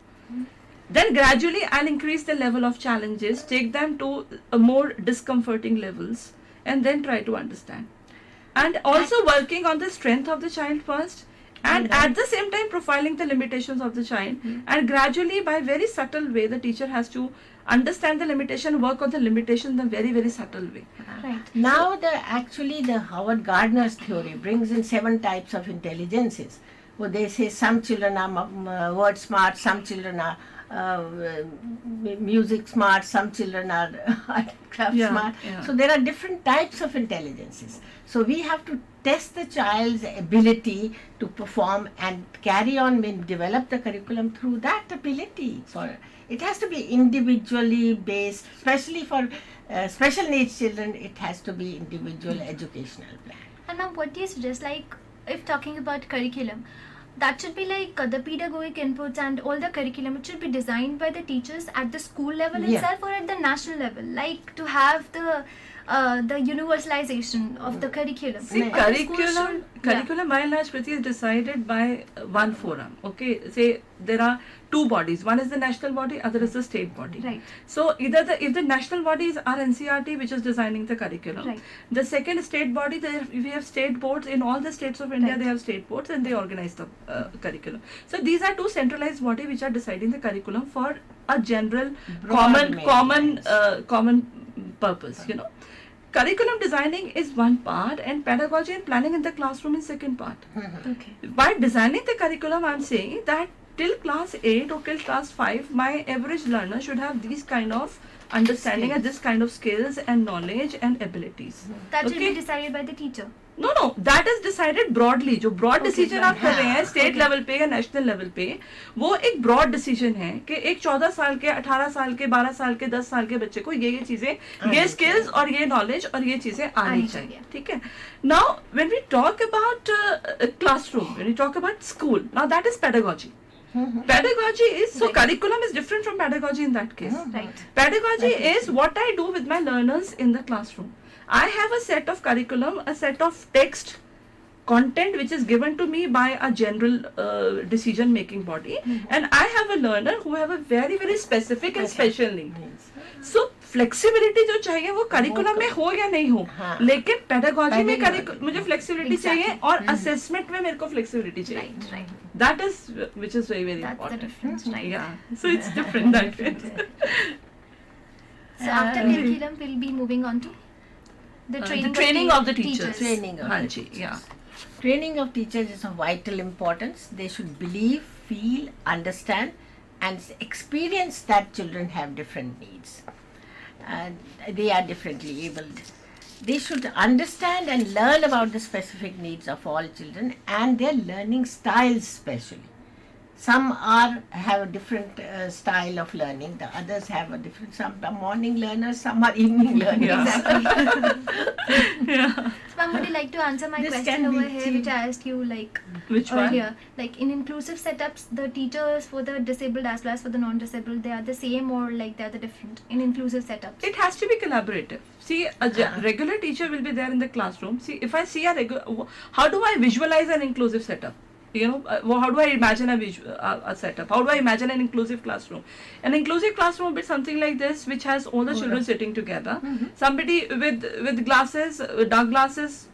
Then gradually I'll increase the level of challenges, take them to a more discomforting levels, and then try to understand. And also working on the strength of the child first, and at the same time profiling the limitations of the child, and gradually by very subtle way the teacher has to understand the limitation, work on the limitation in a very, very subtle way. Right. Now the Howard Gardner's theory brings in 7 types of intelligences. Well, they say some children are word smart, some children are music smart, some children are art and craft Yeah, smart. yeah. So there are different types of intelligences. So we have to test the child's ability to perform and carry on and develop the curriculum through that ability. So it has to be individually based, especially for special needs children. It has to be individual educational plan. And ma'am, what do you suggest, like, if talking about curriculum, that should be like the pedagogic inputs and all the curriculum, it should be designed by the teachers at the school level Yeah. itself or at the national level, like to have the universalization of the curriculum. See, Right. Or the school should- curriculum by and large, Kriti, is decided by one forum. Okay, say there are 2 bodies. One is the national body, other is the state body. Right. So if the national bodies are NCRT, which is designing the curriculum. Right. The second state body, we have state boards in all the states of India. Right. They have state boards and they organize the curriculum. So these are 2 centralized bodies which are deciding the curriculum for a general Broad common purpose. Curriculum designing is one part, and pedagogy and planning in the classroom is second part. Okay. By designing the curriculum, I'm saying that till class 8 or till class 5, my average learner should have these kind of understanding and this kind of skills and knowledge and abilities. That should Okay. be decided by the teacher. No, that is decided broadly. जो broad Okay, decision आप कर रहे हैं state level पे या national level पे, वो एक broad decision है कि एक 14 साल के, 18 साल के, 12 साल के, 10 साल के बच्चे को ये चीजें, ये skills और ये knowledge और ये चीजें आनी आनी चाहिए. चाहिए. ठीक है? Now, when we talk about classroom, when we talk about school, now that is pedagogy. Pedagogy is, so Right. curriculum is different from pedagogy in that case. Right. Pedagogy is what I do with my learners in the classroom. I have a set of curriculum, a set of text content which is given to me by a general decision making body, and I have a learner who have a very, very specific and special need. So flexibility जो चाहिए वो curriculum में हो या नहीं हो, हाँ. लेकिन pedagogy में Pedagogy. मुझे flexibility Exactly. चाहिए और assessment में मेरे को flexibility चाहिए. Right. Right. That is, which is very, very That's the important. difference. Right. Yeah, so it's different that way. So after curriculum, we'll be moving on to the The training, training of the teachers. Training of हाँ the ji, yeah. Training of teachers is of vital importance. They should believe, feel, understand, and experience that children have different needs. They are differently abled. They should understand and learn about the specific needs of all children and their learning styles, especially. Some have a different style of learning. The others have a different. Some are morning learners, some are evening learners. Yeah. Ma'am, would you like to answer my This question can over be here, seen- which I asked you like Which one? earlier? Like in inclusive setups, the teachers for the disabled as well as for the non-disabled, they are the same or like they are the different in inclusive setups? It has to be collaborative. See, a regular teacher will be there in the classroom. See, if I see how do I visualize an inclusive setup? You know, how do I imagine a setup? How do I imagine an inclusive classroom? An inclusive classroom will be something like this, which has all the children sitting together. Somebody with glasses, dark glasses,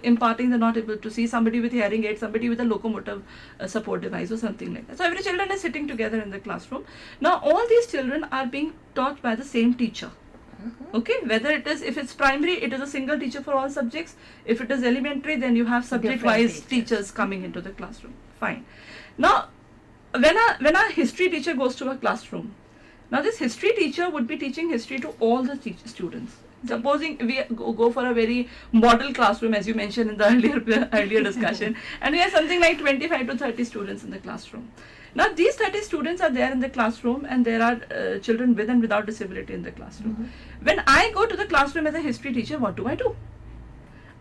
imparting they're not able to see. Somebody with hearing aid, somebody with a locomotive support device or something like that. So every children is sitting together in the classroom. Now all these children are being taught by the same teacher. Okay, whether if it's primary, it is a single teacher for all subjects. If it is elementary, then you have subject-wise Different teachers coming into the classroom. Fine. Now, when a history teacher goes to a classroom, now this history teacher would be teaching history to all the students. Supposing we go for a very model classroom, as you mentioned in the earlier discussion, and we have something like 25 to 30 students in the classroom. Now these 30 students are there in the classroom, and there are children with and without disability in the classroom. When I go to the classroom as a history teacher, what do?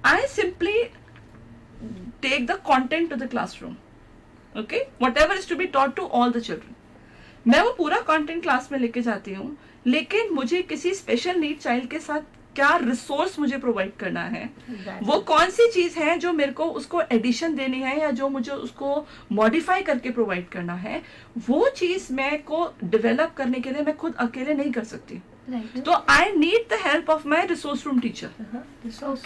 I simply take the content to the classroom. Okay, whatever is to be taught to all the children. मैं वो पूरा content class में लेके जाती हूँ, लेकिन मुझे किसी स्पेशल नीड चाइल्ड के साथ क्या रिसोर्स मुझे प्रोवाइड करना है, वो कौन सी चीज है जो मेरे को उसको एडिशन देनी है या जो मुझे उसको मॉडिफाई करके प्रोवाइड करना है, वो चीज मैं को डेवलप करने के लिए मैं खुद अकेले नहीं कर सकती. Right. तो I need the help of my resource room teacher.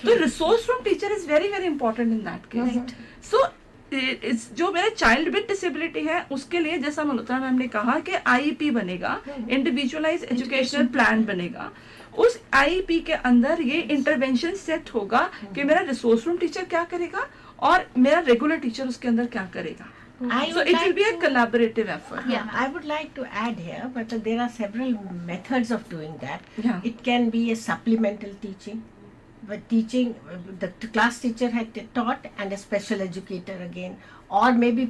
तो resource room teacher is very very important in that case. So जो मेरे चाइल्ड विद डिसेबिलिटी है उसके लिए, जैसा मल्होत्रा मैम ने कहा कि आईईपी बनेगा, इंडिविजुअलाइज एजुकेशनल प्लान बनेगा. उस आईईपी के अंदर ये इंटरवेंशन सेट होगा कि मेरा रिसोर्स रूम टीचर क्या करेगा और मेरा रेगुलर टीचर उसके अंदर क्या करेगा. So it will be a collaborative effort. Yeah. I would like to add here, but there are several methods of doing that. Yeah. It can be a supplemental teaching, but teaching the class teacher had taught and a special educator again, or maybe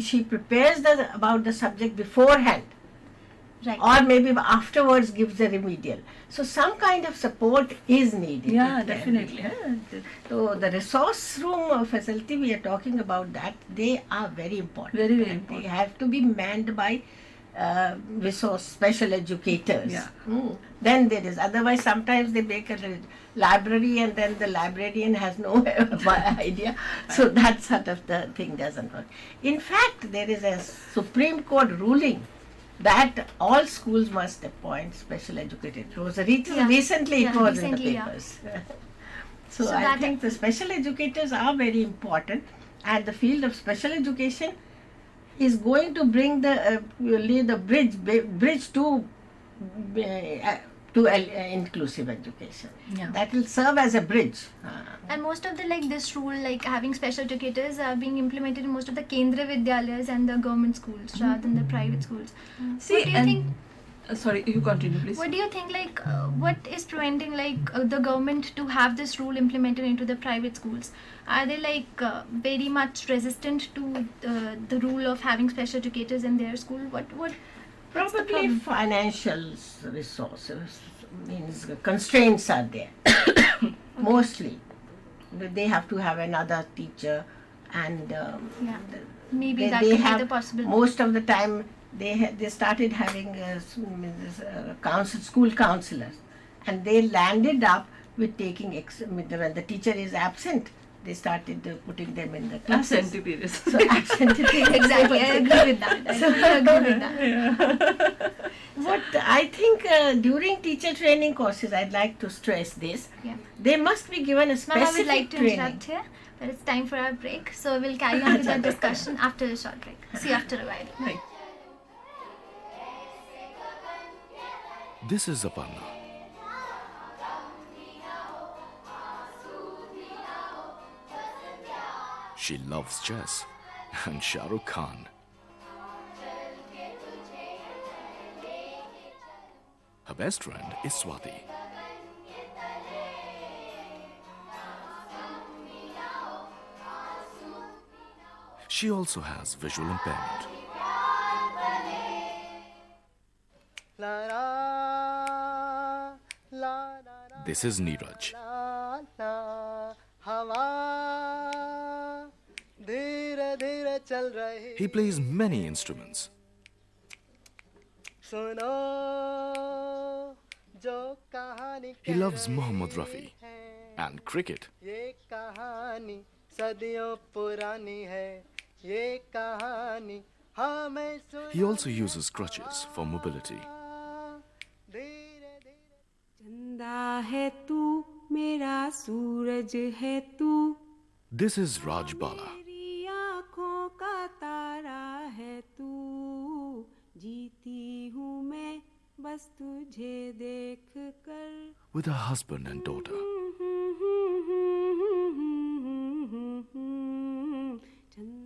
she prepares about the subject beforehand, Right. or maybe afterwards gives the remedial. So some kind of support is needed. Yeah, It can be. definitely. So the resource room facility we are talking about, that they are very important. Very, very And important. They have to be manned by resource special educators. Yeah. Then there is. Otherwise, sometimes they make a library and then the librarian has no idea. So that sort of the thing doesn't work. In fact, there is a Supreme Court ruling that all schools must appoint special educators. It was recently it Yeah, was recently, in the yeah. papers. So So I that- think the special educators are very important, and the field of special education is going to bring the bridge to inclusive education. Yeah. That will serve as a bridge. And most of the this rule, like having special educators, are being implemented in most of the Kendra Vidyalayas and the government schools rather than the private schools. See, What do you and think? Sorry, you continue, please. What do you think? What is preventing the government to have this rule implemented into the private schools? Are they very much resistant to the rule of having special educators in their school? What's the Probably problem? financial resources, means constraints are there. Mostly, they have to have another teacher, and Yeah. Maybe they that could be have the possible. most of the time they started having school counselors, and they landed up with taking when the teacher is absent, they started putting them in the classes. Absentee periods. So absentee Exactly, I agree with that. I totally agree with that. What I think during teacher training courses, I'd like to stress this. Yeah. They must be given a Ma'am, I would specific like to training. interrupt here, but it's time for our break. So we'll carry on with our discussion after a short break. See you after a while. Right. This is Aparna. She loves chess and Shah Rukh Khan. Her best friend is Swati. She also has visual impairment. This is Neeraj. He plays many instruments. He loves Mohammad Rafi and cricket. He also uses crutches for mobility. चंदा है तू मेरा सूरज है तू This is Raj Bala. मेरी आँखों का तारा है तू जीती हूँ मैं बस तुझे देख कर With her husband and daughter.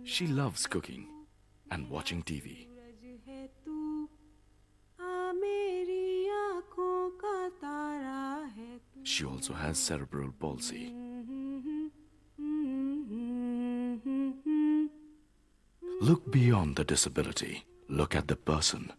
She loves cooking and watching TV. सूरज है तू आ मेरी आँखों का तारा है तू She also has cerebral palsy. Look beyond the disability. Look at the person.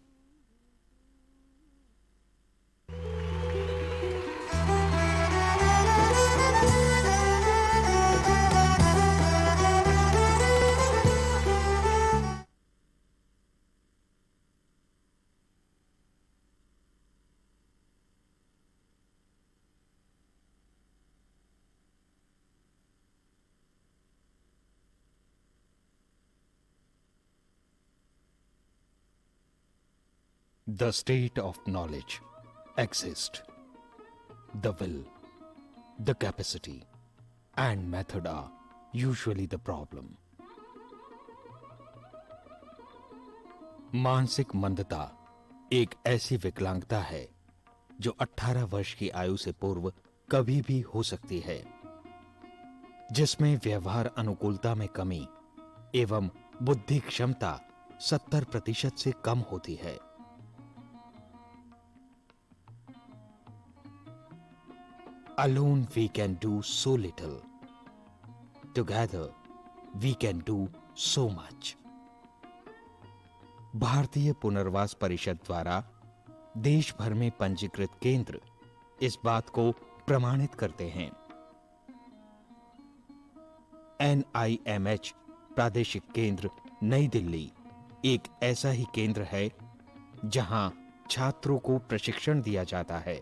The state of knowledge exists. The will, the capacity, and method are usually the problem. मानसिक मंदता एक ऐसी विकलांगता है जो 18 वर्ष की आयु से पूर्व कभी भी हो सकती है, जिसमें व्यवहार अनुकूलता में कमी एवं बुद्धि क्षमता 70% से कम होती है। Alone we can do so little. Together we can do so much. भारतीय पुनर्वास परिषद द्वारा देश भर में पंजीकृत केंद्र इस बात को प्रमाणित करते हैं। NIMH प्रादेशिक केंद्र नई दिल्ली एक ऐसा ही केंद्र है जहां छात्रों को प्रशिक्षण दिया जाता है।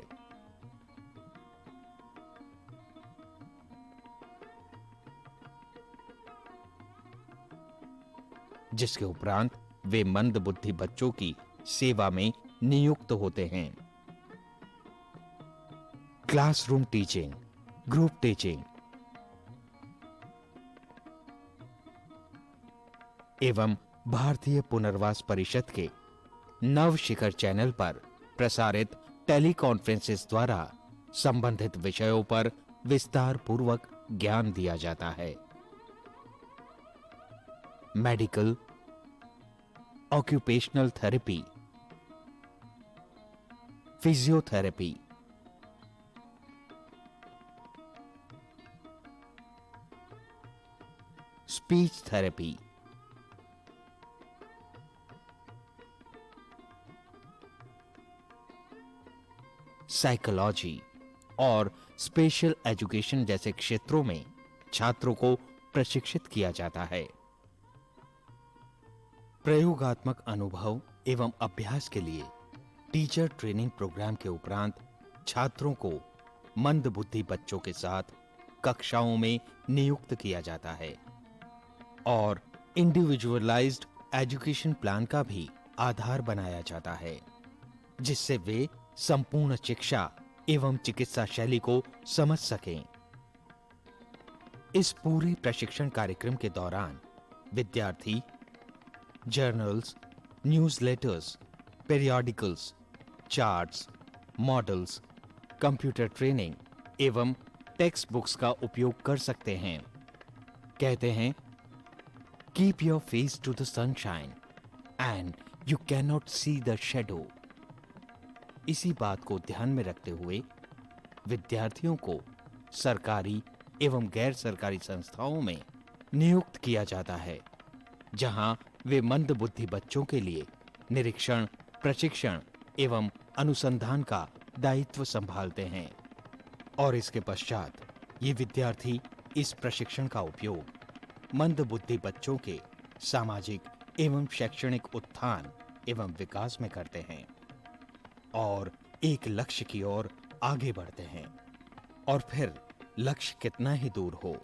जिसके उपरांत वे मंद बुद्धि बच्चों की सेवा में नियुक्त होते हैं। क्लासरूम टीचिंग, ग्रुप टीचिंग एवं भारतीय पुनर्वास परिषद के नव शिखर चैनल पर प्रसारित टेलीकॉन्फ्रेंसेस द्वारा संबंधित विषयों पर विस्तार पूर्वक ज्ञान दिया जाता है। Medical, occupational therapy, physiotherapy, speech therapy, psychology और स्पेशल एजुकेशन जैसे क्षेत्रों में छात्रों को प्रशिक्षित किया जाता है। प्रयोगात्मक अनुभव एवं अभ्यास के लिए टीचर ट्रेनिंग प्रोग्राम के उपरांत छात्रों को मंद बुद्धि बच्चों के साथ कक्षाओं में नियुक्त किया जाता है और इंडिविजुअलाइज्ड एजुकेशन प्लान का भी आधार बनाया जाता है, जिससे वे संपूर्ण शिक्षा एवं चिकित्सा शैली को समझ सकें। इस पूरे प्रशिक्षण कार्यक्रम के दौरान विद्यार्थी journals, newsletters, periodicals, charts, models, computer training एवं टेक्स्ट बुक्स का उपयोग कर सकते हैं। कहते हैं, keep your face to the sunshine and you can not see the shadow. इसी बात को ध्यान में रखते हुए विद्यार्थियों को सरकारी एवं गैर सरकारी संस्थाओं में नियुक्त किया जाता है, जहां वे मंद बुद्धि बच्चों के लिए निरीक्षण, प्रशिक्षण एवं अनुसंधान का दायित्व संभालते हैं और इसके पश्चात ये विद्यार्थी इस प्रशिक्षण का उपयोग मंदबुद्धि बच्चों के सामाजिक एवं शैक्षणिक उत्थान एवं विकास में करते हैं और एक लक्ष्य की ओर आगे बढ़ते हैं। और फिर लक्ष्य कितना ही दूर हो,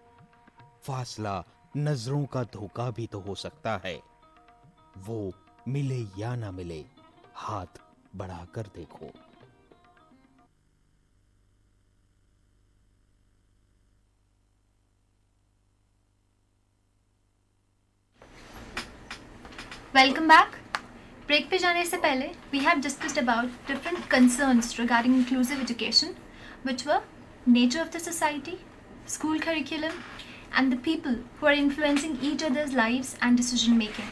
फासला नजरों का धोखा भी तो हो सकता है। वो मिले या ना मिले, हाथ बढ़ाकर देखो। Welcome back. ब्रेक पे जाने से पहले we have discussed about different concerns regarding inclusive education, which were nature of the society, school curriculum, and the people who are influencing each other's lives and decision making.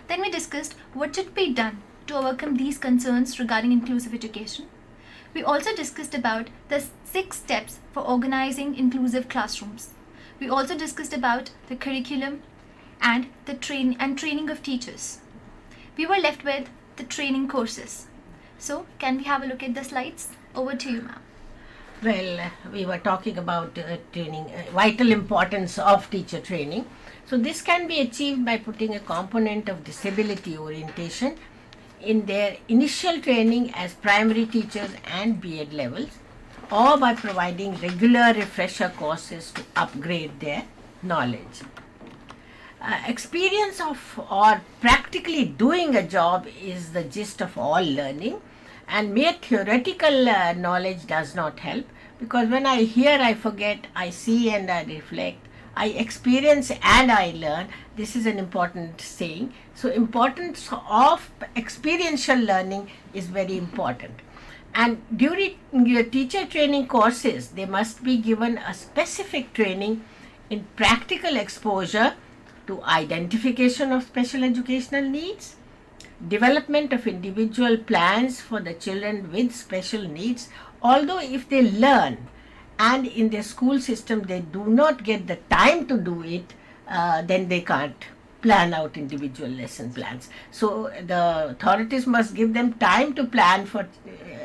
Then we discussed what should be done to overcome these concerns regarding inclusive education. We also discussed about the 6 steps for organizing inclusive classrooms. We also discussed about the curriculum and the training of teachers. We were left with the training courses. So, can we have a look at the slides? Over to you, ma'am. Well, we were talking about training, vital importance of teacher training. So this can be achieved by putting a component of disability orientation in their initial training as primary teachers and B.Ed levels, or by providing regular refresher courses to upgrade their knowledge. Experience of or practically doing a job is the gist of all learning, and mere theoretical knowledge does not help, because when I hear I forget, I see and I reflect, I experience and I learn. This is an important saying. So importance of experiential learning is very important. And during your teacher training courses, they must be given a specific training in practical exposure to identification of special educational needs, development of individual plans for the children with special needs. Although if they learn and in their school system they do not get the time to do it, then they can't plan out individual lesson plans. So the authorities must give them time to plan for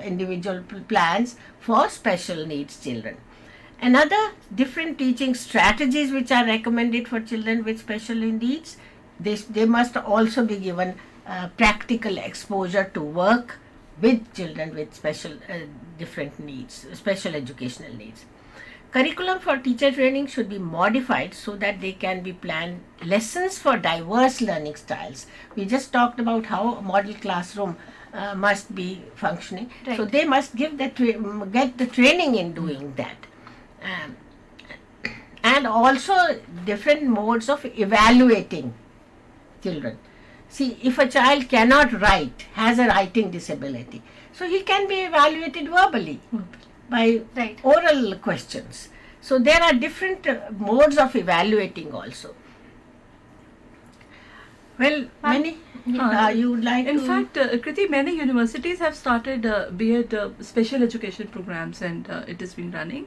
individual plans for special needs children. Another different teaching strategies which are recommended for children with special needs, they must also be given practical exposure to work with children with special different needs, special educational needs. Curriculum for teacher training should be modified so that they can be planned lessons for diverse learning styles. We just talked about how a model classroom must be functioning. Right. So they must give get the training in doing that. And also different modes of evaluating children. See, if a child cannot write, has a writing disability, so he can be evaluated verbally by Right. oral questions. So there are different modes of evaluating also. Well, many, you would like In to... fact, Kriti, many universities have started B.Ed special education programs, and it has been running.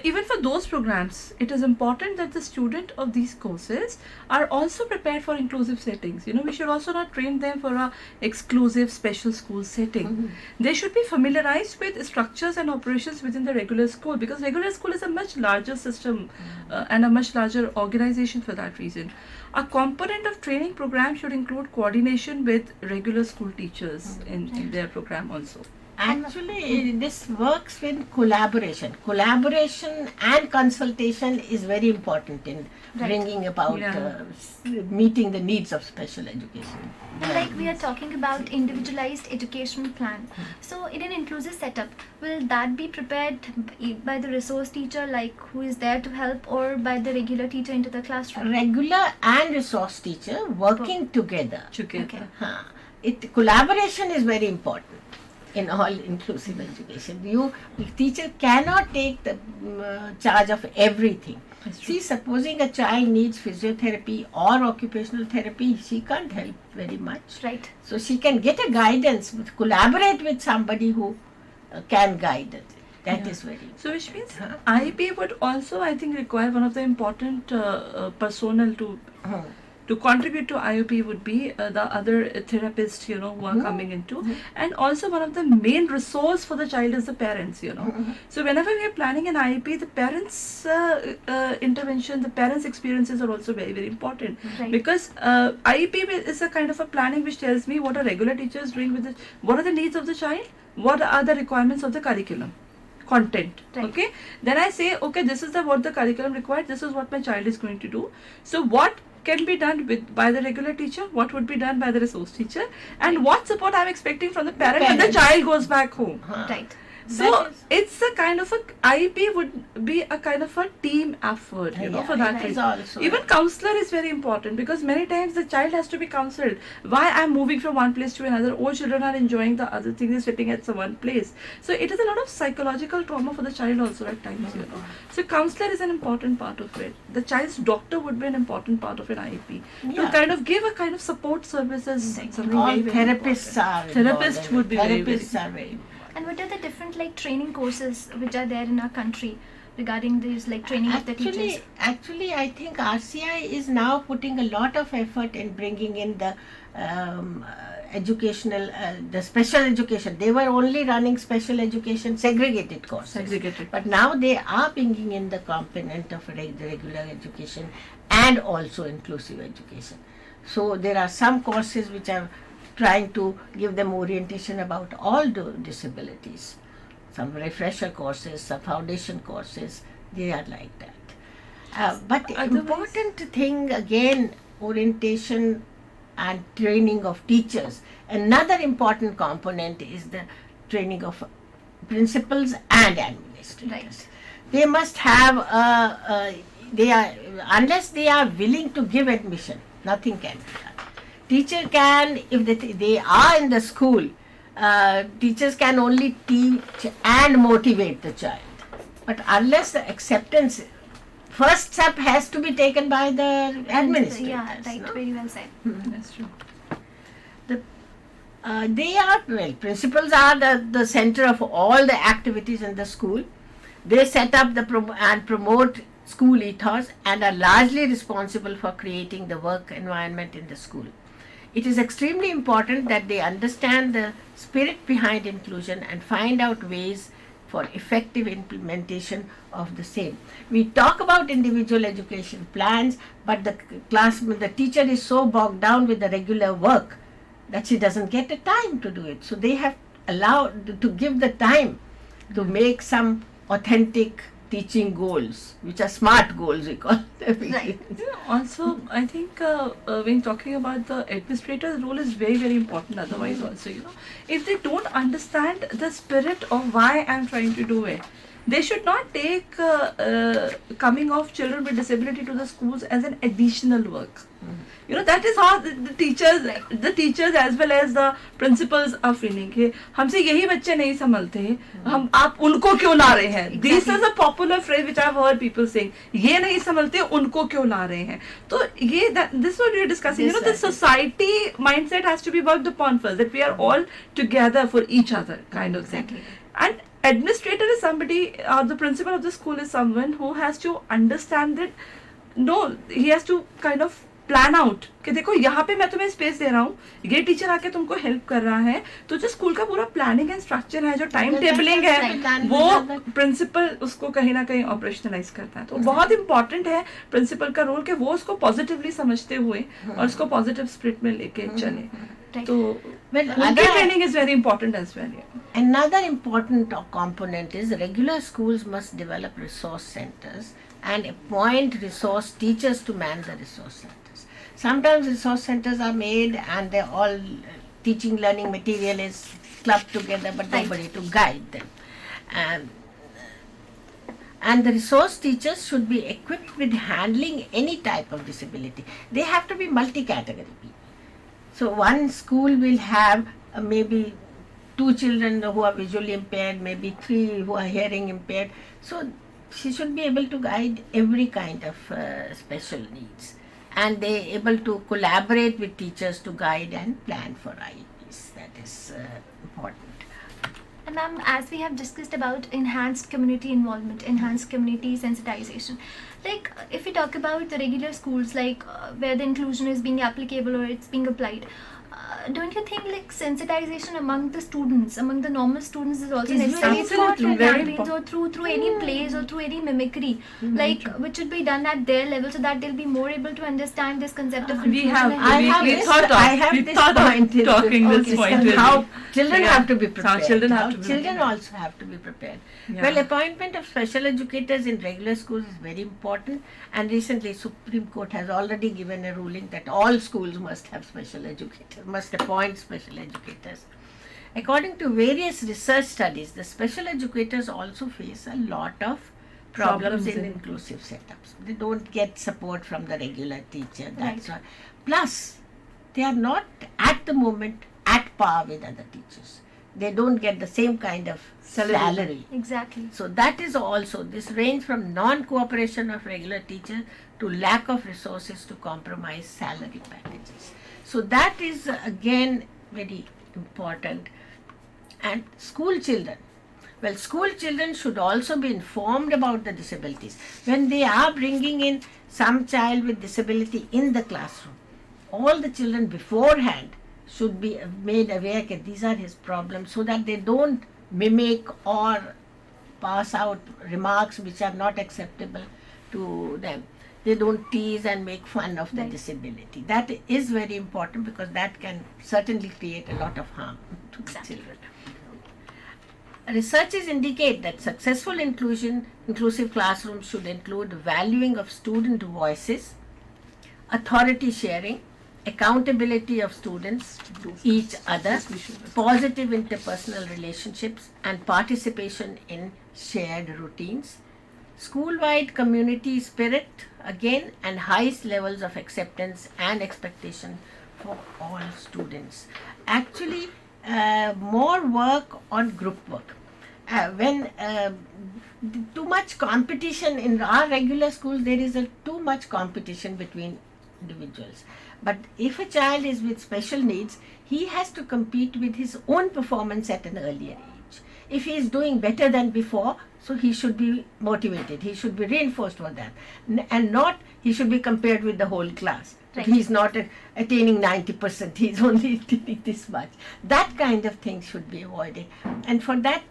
Even for those programs, it is important that the student of these courses are also prepared for inclusive settings. You know, we should also not train them for a exclusive special school setting. They should be familiarized with structures and operations within the regular school, because regular school is a much larger system and a much larger organization for that reason. A component of training program should include coordination with regular school teachers in their program also. Actually, this works with collaboration. Collaboration and consultation is very important in bringing about meeting the needs of special education. And like we are talking about individualized education plan. So in an inclusive setup, will that be prepared by the resource teacher, like who is there to help, or by the regular teacher into the classroom? Regular and resource teacher working together. Together. Collaboration is very important in all inclusive education. The teacher cannot take the charge of everything. See, supposing a child needs physiotherapy or occupational therapy, she can't help very much. Right. So she can get a guidance, collaborate with somebody who can guide it. That is very important. So which means IB would also, I think, require one of the important personnel to to contribute to IOP would be the other therapists, you know, who are coming into, and also one of the main resource for the child is the parents, you know. So whenever we are planning an IEP, the parents intervention, the parents experiences are also very, very important. Right. Because IEP is a kind of a planning which tells me what are regular teachers doing with it, what are the needs of the child, what are the requirements of the curriculum content. Right. Okay, then I say, okay, this is the what the curriculum required, this is what my child is going to do. So what can be done by the regular teacher, what would be done by the resource teacher, and what support I'm expecting from the parent when the Parents. child goes back home. Right. So it's a kind of a IEP would be a kind of a team effort, you know, Yeah, for that it is reason. also Even counselor is very important, because many times the child has to be counseled. Why I'm moving from one place to another? All children are enjoying the other thing, is sitting at some one place. So it is a lot of psychological trauma for the child also at times, you know. So counselor is an important part of it. The child's doctor would be an important part of an IEP to Yeah. kind of give a kind of support services. Something All very, very therapists important. are Therapists involved in would it. be very, very Therapists are very. And what are the different like training courses which are there in our country regarding this like training of the teachers? Actually, I think RCI is now putting a lot of effort in bringing in the educational, the special education. They were only running special education segregated courses. Segregated. But now they are bringing in the component of the regular education and also inclusive education. So there are some courses which are trying to give them orientation about all the disabilities. Some refresher courses, some foundation courses, they are like that. But the Otherwise- important thing again, orientation and training of teachers. Another important component is the training of principals and administrators. Right. They must have they are, unless they are willing to give admission, nothing can be done. Teacher can, if they are in the school, teachers can only teach and motivate the child. But unless the acceptance, first step has to be taken by the administrators. Yeah, right. no? Very well said. That's true. They are, well, principals are the center of all the activities in the school. They set up and promote school ethos and are largely responsible for creating the work environment in the school. It is extremely important that they understand the spirit behind inclusion and find out ways for effective implementation of the same. We talk about individual education plans, but the teacher is so bogged down with the regular work that she doesn't get the time to do it. So they have allowed to give the time to make some authentic teaching goals, which are SMART goals, we call them. Right. Also, I think when talking about the administrator's role is very, very important. Otherwise, also, you know, if they don't understand the spirit of why I'm trying to do it, they should not take coming of children with disability to the schools as an additional work. You know, that is how the teachers as well as the principals are feeling कि हमसे यही बच्चे नहीं संभलते, हम आप उनको क्यों ला रहे हैं? This is a popular phrase which I've heard people saying. ये नहीं संभलते, उनको क्यों ला रहे हैं? तो ये this is what we are discussing. You know, the society mindset has to be worked upon first. That we are all together for each other, kind of thing. And administrator is somebody, the principal of the school is someone who has to understand that. No, he has to kind of plan out कि देखो यहाँ पे मैं तुम्हें space दे रहा हूँ, ये teacher आके तुमको हेल्प कर रहा है, तो जो स्कूल का पूरा प्लानिंग एंड स्ट्रक्चर है, जो टाइम टेबलिंग है, वो प्रिंसिपल उसको कहीं ना कहीं ऑपरेशनलाइज करता है. तो बहुत इंपॉर्टेंट है प्रिंसिपल का रोल कि वो उसको पॉजिटिवली समझते हुए और उसको पॉजिटिव स्पिरिट में लेके चले. तो उनकी training is very important as well. Another important component is regular schools must develop resource centers and appoint resource teachers to man the resource centers. Sometimes resource centers are made and they're all teaching learning material is clubbed together, but nobody to guide them. And the resource teachers should be equipped with handling any type of disability. They have to be multi-category people. So one school will have maybe 2 children who are visually impaired, maybe 3 who are hearing impaired. So she should be able to guide every kind of special needs. And they able to collaborate with teachers to guide and plan for IEPs. That is important. Ma'am, as we have discussed about enhanced community involvement, enhanced community sensitization, like if we talk about the regular schools, like where the inclusion is being applicable or it's being applied, don't you think like sensitization among the students, among the normal students, is also Is necessary through absolutely very campaigns or through any plays or through any mimicry, like which should be done at their level so that they'll be more able to understand this concept of We inclusion have, and I have we this- thought I of, have we this thought point of in talking the- this point and with how you. children Yeah. have to be How prepared. children have How to be children prepared. also have to be prepared. Yeah. Well, appointment of special educators in regular schools is very important, and recently Supreme Court has already given a ruling that all schools must have special educators, must appoint special educators. According to various research studies, the special educators also face a lot of problems in inclusive setups. They don't get support from the regular teacher. That's why. Plus, they are not at the moment at par with other teachers. They don't get the same kind of salary. exactly. So that is also, this range from non-cooperation of regular teachers to lack of resources to compromise salary packages. So that is again very important. And school children. Well, school children should also be informed about the disabilities. When they are bringing in some child with disability in the classroom, all the children beforehand should be made aware that these are his problems so that they don't mimic or pass out remarks which are not acceptable to them. They don't tease and make fun of the Right. disability. That is very important because that can certainly create a lot of harm to the children. Researches indicate that successful inclusive classrooms should include valuing of student voices, authority sharing, accountability of students to each other, positive interpersonal relationships, and participation in shared routines, school-wide community spirit, again, and highest levels of acceptance and expectation for all students. Actually, more work on group work. When too much competition in our regular schools, there is too much competition between individuals. But if a child is with special needs, he has to compete with his own performance at an earlier age. If he is doing better than before, so he should be motivated, he should be reinforced for that, and not he should be compared with the whole class. Right. He is not attaining 90%, he is only attaining this much. That kind of thing should be avoided. And for that,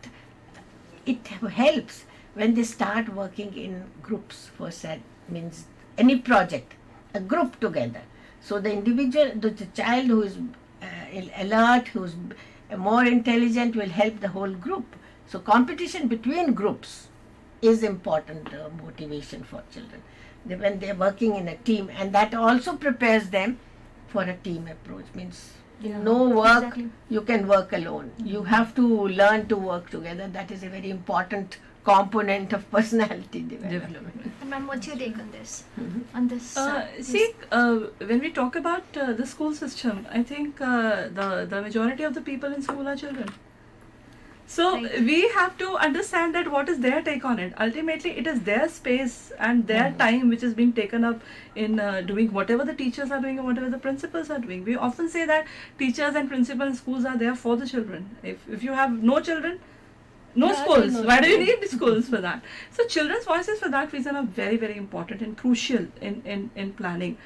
it helps when they start working in groups for means any project, a group together. So the individual, the child who is alert, who is more intelligent will help the whole group. So competition between groups is important motivation for children when they are working in a team, and that also prepares them for a team approach. Means no work, Exactly. you can work alone. You have to learn to work together. That is a very important component of personality development. And ma'am, what's your take on this? On this? When we talk about the school system, I think the majority of the people in school are children. So Right. we have to understand that what is their take on it. Ultimately, it is their space and their time which is being taken up in doing whatever the teachers are doing and whatever the principals are doing. We often say that teachers and principals in schools are there for the children. If you have no children, no Yeah, schools. no Why do you schools. need schools for that? So children's voices for that reason are very, very important and crucial in planning.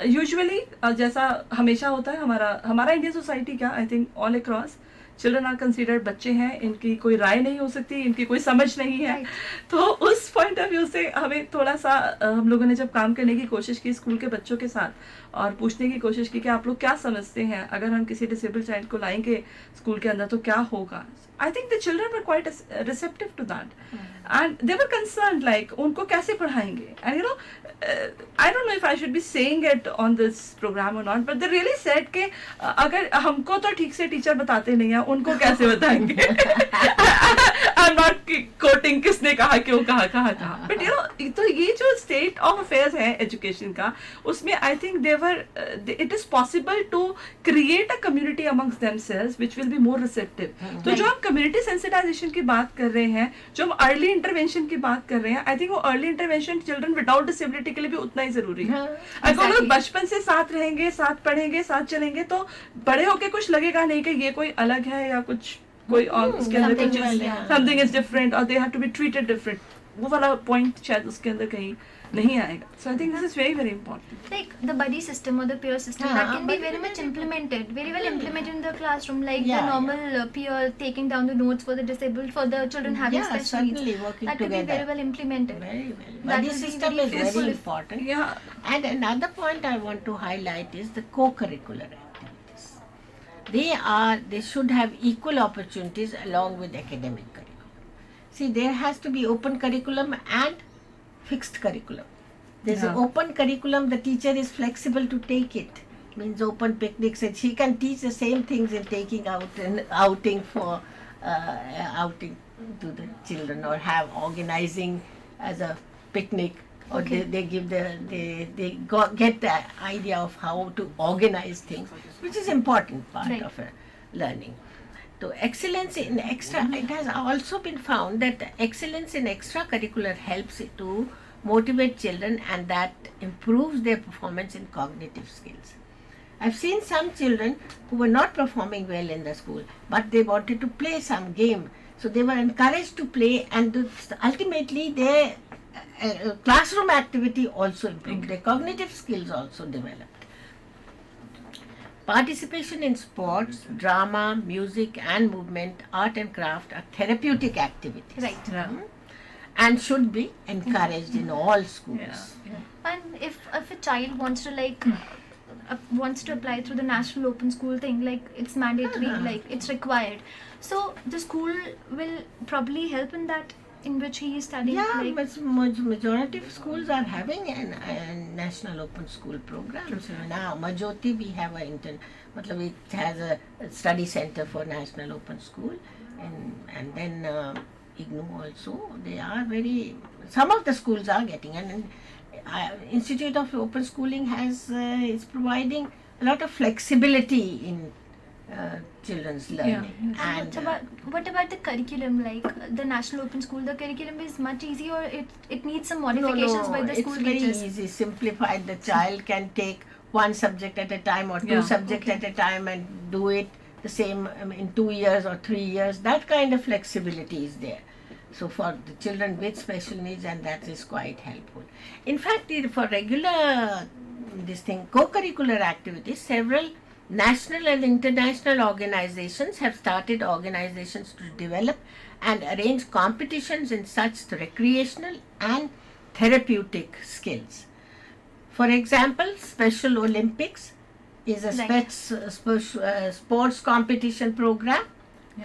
Usually, जैसा हमेशा होता है हमारा Indian society क्या I think all across children are considered बच्चे हैं, इनकी कोई राय नहीं हो सकती, इनकी कोई समझ नहीं है. तो उस पॉइंट ऑफ व्यू से हमें थोड़ा सा हम लोगों ने जब काम करने की कोशिश की स्कूल के बच्चों के साथ और पूछने की कोशिश की कि आप लोग क्या समझते हैं अगर हम किसी डिसेबल्ड चाइल्ड को लाएंगे स्कूल के अंदर तो क्या होगा. I think the children were quite receptive to that, and they were concerned like उनको कैसे पढ़ाएंगे. And you know, I don't know if I should be saying it on this program or not, but they really said कि अगर हमको तो ठीक से teacher बताते नहीं हैं, उनको कैसे बताएंगे. I'm not quoting किसने कहा क्यों कहा. But you know, तो ये जो state of affairs है education का, उसमें I think it is possible to create a community amongst themselves which will be more receptive. तो जो हम कम्युनिटी सेंसिटाइजेशन की बात कर रहे हैं, जो हम अर्ली इंटरवेंशन की बात कर रहे हैं, आई थिंक वो early intervention children without disability के लिए भी उतना ही जरूरी है. अगर वो लोग बचपन से साथ रहेंगे, साथ पढ़ेंगे, साथ चलेंगे, तो बड़े होके कुछ लगेगा नहीं कि ये कोई अलग है या कुछ कोई और उसके अंदर something कुछ is, yeah. something is different or they have to be treated different. वो वाला point शायद उसके अंदर कहीं नहीं आएगा. So I think this is very very important. Like the buddy system or the peer system, Yeah, that can be but very much implemented, very well implemented in the classroom, like Yeah, the normal peer taking down the notes for the disabled, for the children having Yeah, special needs. certainly working That could be together. very well implemented. Very well. That Buddy will be system very is very useful if- important. Yeah. And another point I want to highlight is the co-curricular activities. They should have equal opportunities along with academic curriculum. See, there has to be open curriculum and fixed curriculum. There's an Yeah. open curriculum, the teacher is flexible to take it. Means open picnics, and she can teach the same things in taking out an outing for outing to the children, or have organizing as a picnic, or Okay. they give get the idea of how to organize things, which is important part Right. of learning. So excellence in it has also been found that excellence in extracurricular helps it to motivate children, and that improves their performance in cognitive skills. I've seen some children who were not performing well in the school, but they wanted to play some game. So they were encouraged to play, and ultimately their classroom activity also improved. Their cognitive skills also developed. Participation in sports, drama, music and movement, art and craft are therapeutic activities. Right. Yeah. And should be encouraged in all schools. Yeah. And if a child wants to wants to apply through the national open school thing, like it's mandatory, like it's required, so the school will probably help in that, in which he is studying. Yeah, like, but majority of schools are having a national open school program. So now, Majoti, we have it has a study center for national open school, and then IGNOU also. They are some of the schools are getting, and Institute of Open Schooling is providing a lot of flexibility in children's learning. Yeah. And what about the curriculum? Like the national open school, the curriculum is much easier, or it needs some modifications by the school it's very teachers? easy, simplified. The child can take one subject at a time, or two Yeah. subjects at a time, and do it the same in 2 years or 3 years. That kind of flexibility is there. So for the children with special needs, and that is quite helpful. In fact, for regular co-curricular activities, several national and international organizations have started organizations to develop and arrange competitions in such recreational and therapeutic skills. For example, Special Olympics is a Right. sports competition program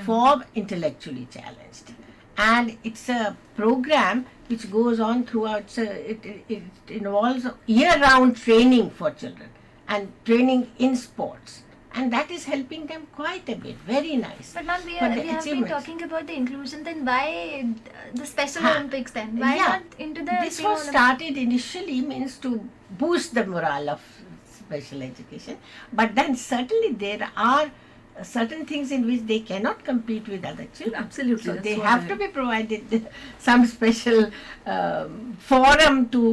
for intellectually challenged, and it's a program which goes on throughout. It involves year-round training for children and training in sports, and that is helping them quite a bit. Very nice. But now we For the have been achievements. talking about the inclusion, then why the Special Ha. Olympics then? Why Yeah. not into the This same was Olympics? started initially means to boost the morale of special education, but then certainly there are certain things in which they cannot compete with other children. Absolutely, So that's they what have I- to be provided some special forum to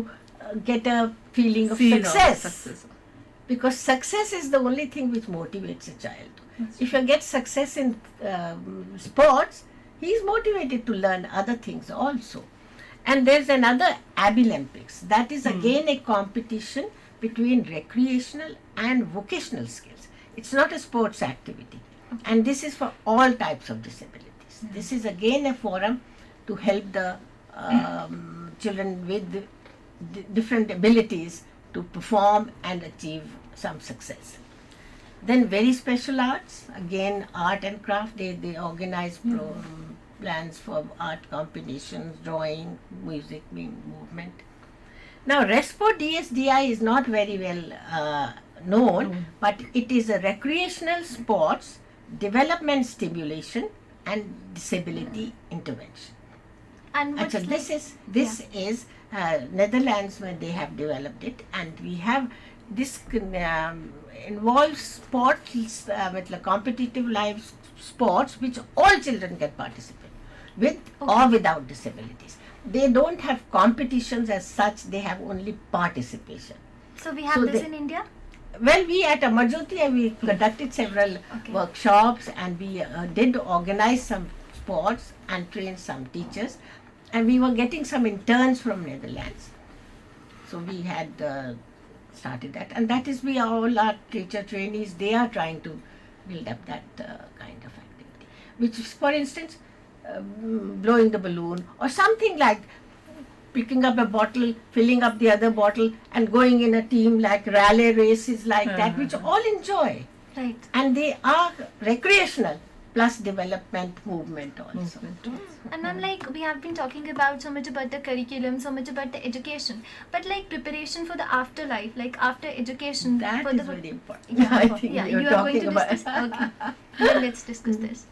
get a feeling of Feel of success. Because success is the only thing which motivates a child. If you get success in sports, he is motivated to learn other things also. And there's another Abilympics. That is again a competition between recreational and vocational skills. It's not a sports activity. And this is for all types of disabilities. This is again a forum to help the children with different abilities to perform and achieve some success. Then very special arts, again art and craft, they organize plans for art competitions, drawing, music, movement. Now RESPO DSDI is not very well known, but it is a recreational sports, development stimulation and disability intervention. And what's Actually, this is Netherlands where they have developed it, and we have this involves sports, competitive live sports, which all children can participate with or without disabilities. They don't have competitions as such; they have only participation. So we have So this they- in India? Well, we at Amarjyoti, we conducted several Okay. workshops, and we did organize some sports and train some teachers, and we were getting some interns from Netherlands. So we had started that, and that is we all our teacher trainees. They are trying to build up that kind of activity, which is, for instance, blowing the balloon or something like picking up a bottle, filling up the other bottle, and going in a team like rally races like that, which all enjoy, Right. and they are recreational plus development movement also. And ma'am, like we have been talking about so much about the curriculum, so much about the education, but like preparation for the afterlife, like after education. That for is the very important. Yeah, I think yeah, you're you are going talking to about. discuss. Okay, then let's discuss this.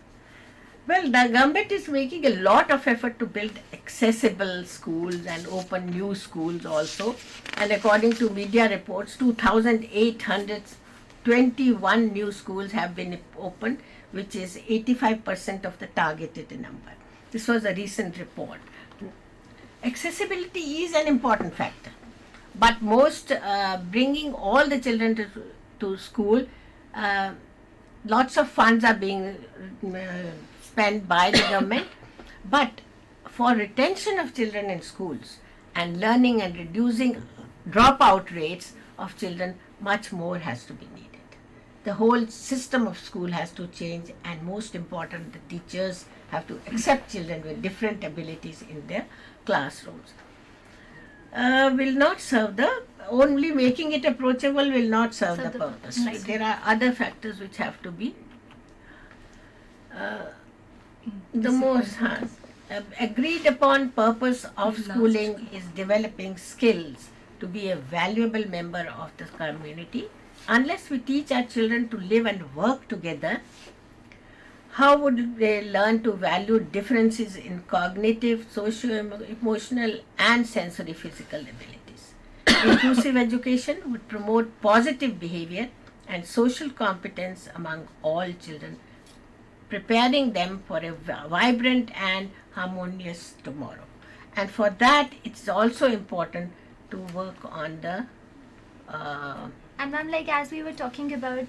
Well, the government is making a lot of effort to build accessible schools and open new schools also. And according to media reports, 2,821 new schools have been opened, which is 85% of the targeted number. This was a recent report. Accessibility is an important factor, but most bringing all the children to school, lots of funds are being spent by the government, but for retention of children in schools and learning and reducing dropout rates of children, much more has to be needed. The whole system of school has to change, and most important, the teachers have to accept children with different abilities in their classrooms. Will not serve the, only making it approachable will not serve the purpose. Right. There are other factors which have to be the most agreed upon purpose of schooling is developing skills to be a valuable member of the community. Unless we teach our children to live and work together, how would they learn to value differences in cognitive, socio-emotional and sensory physical abilities? Inclusive education would promote positive behavior and social competence among all children, preparing them for a vibrant and harmonious tomorrow. And for that, it's also important to work on the And ma'am, like as we were talking about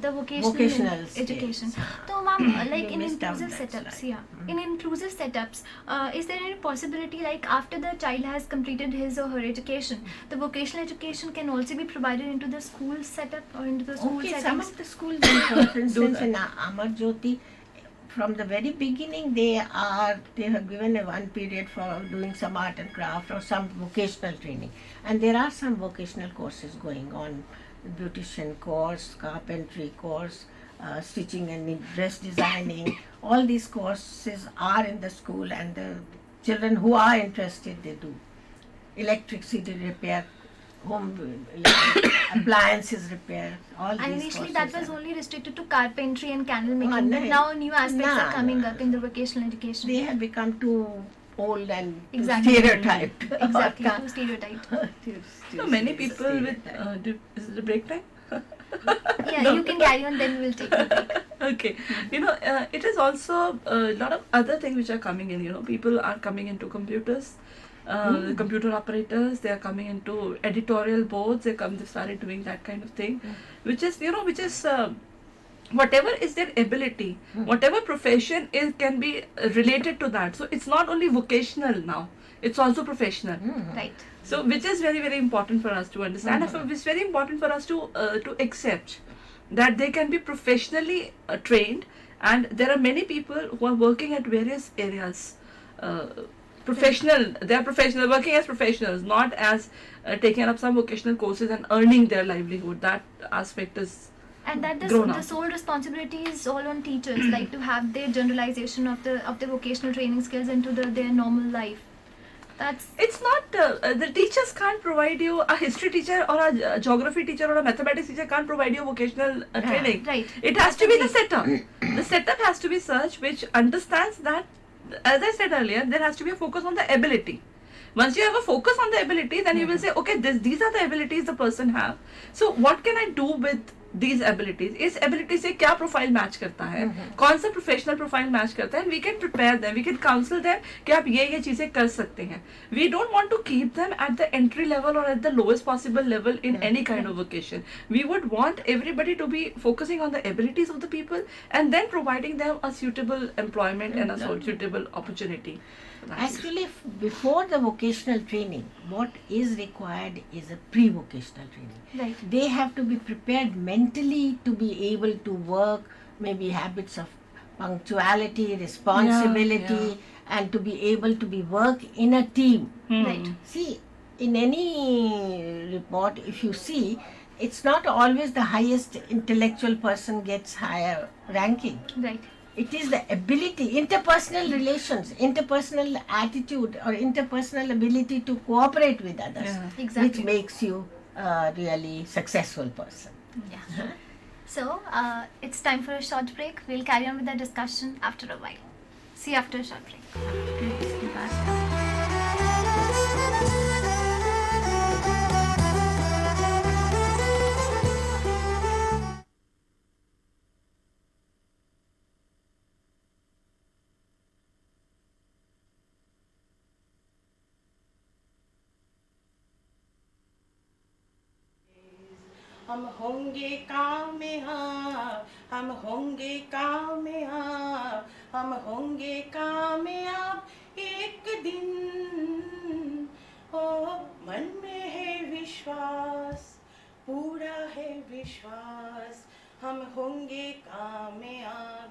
the vocational Vocational education, skills. so ma'am, like You in missed out inclusive that setups, slide. yeah, in inclusive setups, is there any possibility like after the child has completed his or her education, the vocational education can also be provided into the school setup or into the school Okay, some settings? of the schools, for instance, in Amarjyoti, from the very beginning, they have given a one period for doing some art and craft or some vocational training, and there are some vocational courses going on, beautician course, carpentry course, stitching and dress designing. All these courses are in the school, and the children who are interested, they do. Electricity repair, home appliances repair, all And these initially courses that was are- only restricted to carpentry and candle making, but no. now new aspects No, are coming no. up in the vocational education. They have become too old and too Exactly. stereotyped. Exactly, too stereotyped. So many people with is it a break time? Yeah, you can carry on, then we'll take a break. Okay, it is also a lot of other things which are coming in. People are coming into computers, the computer operators. They are coming into editorial boards. They started doing that kind of thing, which is whatever is their ability, whatever profession is can be related to that. So it's not only vocational now; it's also professional. Right. So, which is very, very important for us to understand. And it's very important for us to accept that they can be professionally trained, and there are many people who are working at various areas. They are professional, working as professionals, not as taking up some vocational courses and earning their livelihood. That aspect is And that grown the up. sole responsibility is all on teachers, like to have their generalization of the vocational training skills into their normal life. That's It's not the teachers can't provide you, a history teacher or a geography teacher or a mathematics teacher can't provide you vocational training. right. It has to be the setup. The setup has to be such which understands that, as I said earlier, there has to be a focus on the ability. Once you have a focus on the ability, then you will say, okay, these are the abilities the person have. So what can I do with these abilities, इस ability से क्या profile match करता है, कौन सा professional profile match करता है, we can prepare them, we can counsel them कि आप ये चीजें कर सकते हैं. We don't want to keep them at the entry level or at the lowest possible level in any kind of vocation. We would want everybody to be focusing on the abilities of the people and then providing them a suitable employment and a suitable opportunity. Actually, before the vocational training, what is required is a pre-vocational training. Right. They have to be prepared mentally to be able to work, maybe habits of punctuality, responsibility, and to be able to be work in a team. Right. See, in any report, if you see, it's not always the highest intellectual person gets higher ranking. Right. It is the ability, interpersonal relations, interpersonal attitude, or interpersonal ability to cooperate with others, Exactly. which makes you a really successful person. Yeah. So, it's time for a short break. We'll carry on with the discussion after a while. See you after a short break. हम होंगे कामयाब, हम होंगे कामयाब, हम होंगे कामयाब एक दिन. ओ मन में है विश्वास, पूरा है विश्वास, हम होंगे कामयाब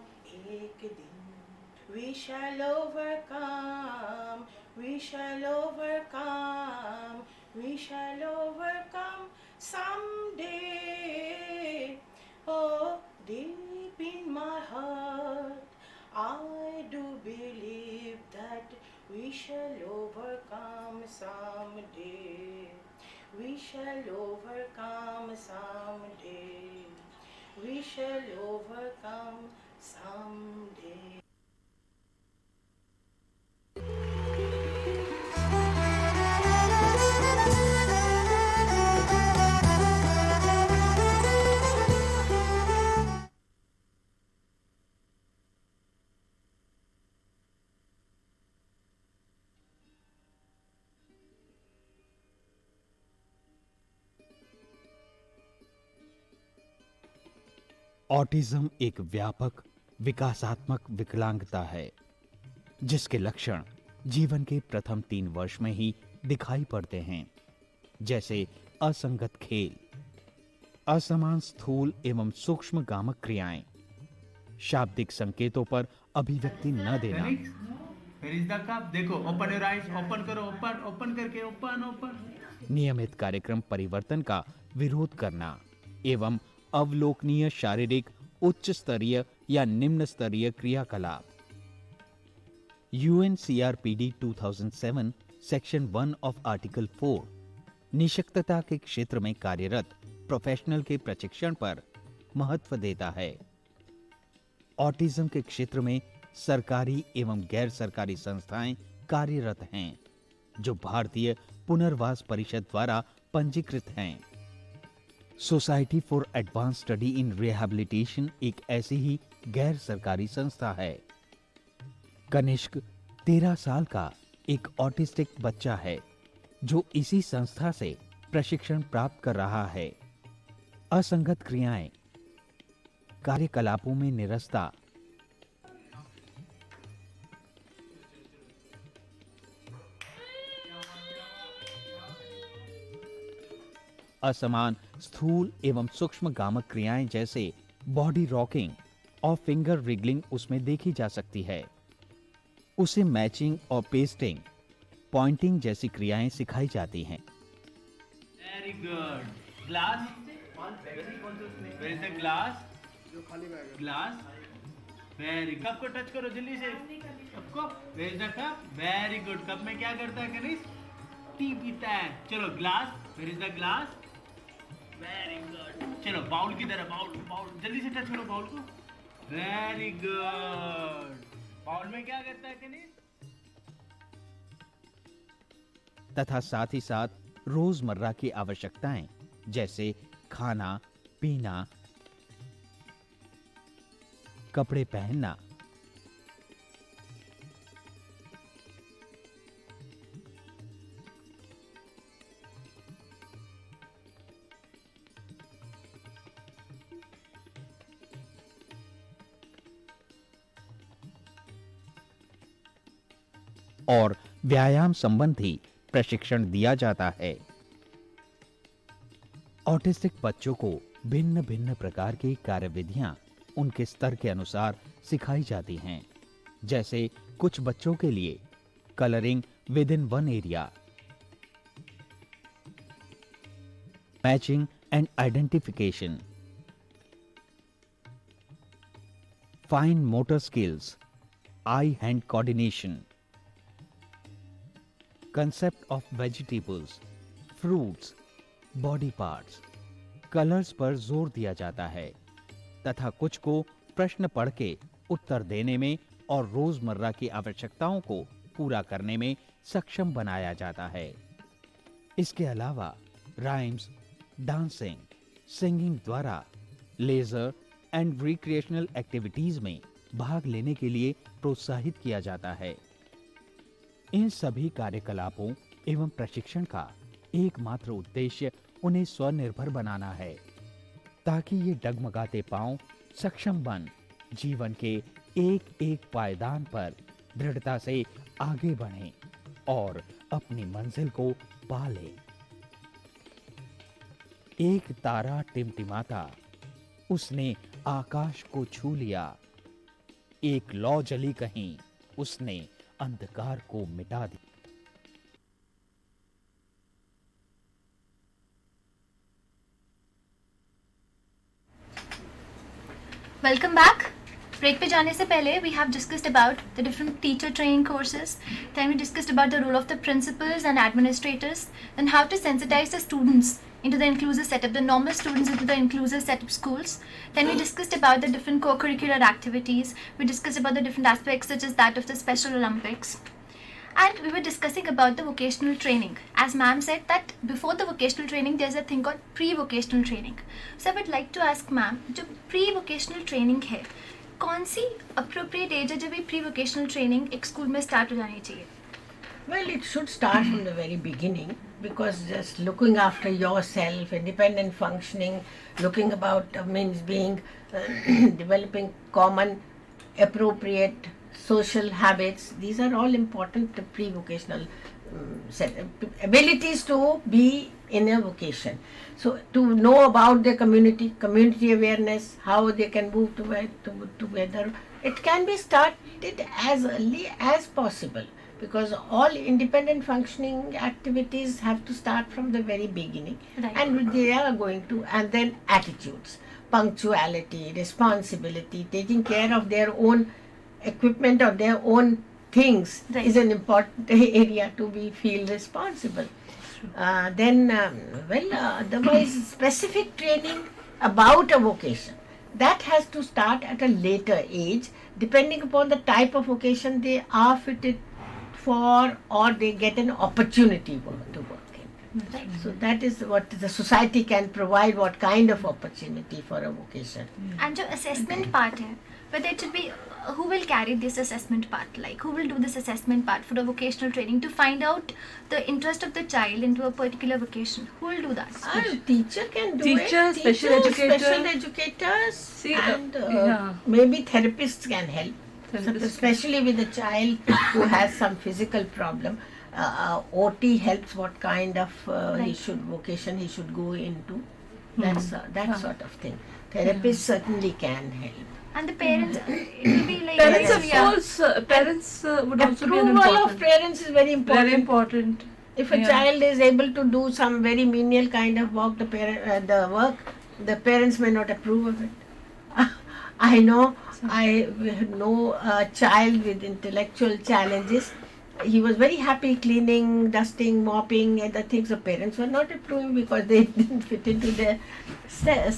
एक दिन. We shall overcome, we shall overcome, we shall overcome someday. Oh, deep in my heart, I do believe that we shall overcome someday. We shall overcome someday. We shall overcome someday. Autism एक व्यापक विकासात्मक विकलांगता है जिसके लक्षण जीवन के प्रथम 3 वर्ष में ही दिखाई पड़ते हैं, जैसे असंगत खेल, असमान स्थूल एवं सूक्ष्म गामक क्रियाएं, शाब्दिक संकेतों पर अभिव्यक्ति न देना, Where is the cup? देखो, open your eyes, open करो, open करके, open. नियमित कार्यक्रम परिवर्तन का विरोध करना एवं अवलोकनीय शारीरिक उच्च स्तरीय या निम्न स्तरीय क्रियाकलाप. UNCRPD 2007 सेक्शन 1 ऑफ आर्टिकल 4 निशक्तता के क्षेत्र में कार्यरत प्रोफेशनल के प्रशिक्षण पर महत्व देता है. ऑटिज्म के क्षेत्र में सरकारी एवं गैर सरकारी संस्थाएं कार्यरत हैं जो भारतीय पुनर्वास परिषद द्वारा पंजीकृत हैं. Society for advance study in rehabilitation एक ऐसी ही गैर सरकारी संस्था है. कनिष्क 13 साल का एक ऑटिस्टिक बच्चा है जो इसी संस्था से प्रशिक्षण प्राप्त कर रहा है. असंगत क्रियाएं, कार्यकलापों में निरस्ता, असमान स्थूल एवं सूक्ष्म गामक क्रियाएं जैसे बॉडी रॉकिंग और फिंगर रिगलिंग उसमें देखी जा सकती है. उसे मैचिंग और पेस्टिंग, पॉइंटिंग जैसी क्रियाएं सिखाई जाती हैं. Very good. Glass. Where is the glass? Glass. Very. Cup को टच करो जल्दी से. कप को. Where is the cup? Very good. Cup में क्या करता है कनिष्क? टी पीता है. चलो glass. Where is the glass? Very good. चलो बाउल की तरह बाउल जल्दी से टच करो बाउल को. Very good. बाउल में क्या करता है कनिष्क? तथा साथ ही साथ रोजमर्रा की आवश्यकताएं जैसे खाना, पीना, कपड़े पहनना, और व्यायाम संबंधी प्रशिक्षण दिया जाता है। ऑटिस्टिक बच्चों को भिन्न भिन्न प्रकार की कार्यविधियां उनके स्तर के अनुसार सिखाई जाती हैं। जैसे कुछ बच्चों के लिए colouring with in one area, matching and identification, fine motor skills, I hand coordination, concept of vegetables, fruits, body parts, colours पर जोर दिया जाता है तथा कुछ को प्रश्न पढ़ के उत्तर देने में और रोजमर्रा की आवश्यकताओं को पूरा करने में सक्षम बनाया जाता है। इसके अलावा राइम्स, डांसिंग, सिंगिंग द्वारा लेजर एंड रिक्रिएशनल एक्टिविटीज में भाग लेने के लिए प्रोत्साहित किया जाता है। इन सभी कार्यकलापों एवं प्रशिक्षण का एकमात्र उद्देश्य उन्हें स्वनिर्भर बनाना है, ताकि ये डगमगाते पांव सक्षम बन जीवन के एक एक पायदान पर दृढ़ता से आगे बढ़ें और अपनी मंजिल को पा लें। एक तारा टिमटिमाता, उसने आकाश को छू लिया। एक लौ जली कहीं, उसने अंधकार को मिटा दिया। Welcome back. ब्रेक पे जाने से पहले we have discussed about the different teacher training courses. Then we discussed about the role of the principals and administrators. Then how to sensitize the students into the inclusive setup, the normal students into the inclusive setup schools. Then we discussed about the different co-curricular activities. We discussed about the different aspects such as that of the Special Olympics. And we were discussing about the vocational training. As ma'am said that before the vocational training there's a thing called pre-vocational training. So I would like to ask ma'am, जो pre-vocational training है, कौन सी appropriate age है जब ये pre-vocational training एक school में start हो जानी चाहिए? Well, it should start from the very beginning, because just looking after yourself, independent functioning, looking about means being developing common, appropriate social habits. These are all important pre-vocational abilities to be in a vocation. So to know about the community awareness, how they can move together, it can be started as early as possible, because all independent functioning activities have to start from the very beginning. Right. And they are going to, and then attitudes, punctuality, responsibility, taking care of their own equipment or their own things. Right. Is an important area to be feel responsible. Otherwise specific training about a vocation, that has to start at a later age, depending upon the type of vocation they are fitted for, or they get an opportunity to work in. Right. So that is what the society can provide, what kind of opportunity for a vocation. And जो assessment part है, whether it should be who will carry this assessment part, like who will do this assessment part for the vocational training to find out the interest of the child into a particular vocation, who will do that? Teacher can do Teacher, it. special Teachers, educator. special educators, See, and yeah. maybe therapists can help. Therapists. Especially with a child who has some physical problem. OT helps what kind of Right. vocation he should go into. That's that sort of thing. Therapists certainly can help. And the parents, it will be like Parents, of yeah. course, parents would also be an Approval important. of parents is very important. Very important. If a Yeah. child is able to do some very menial kind of work, the parents may not approve of it. I know a child with intellectual challenges. He was very happy cleaning, dusting, mopping, and the things. The parents were not approving because they didn't fit into their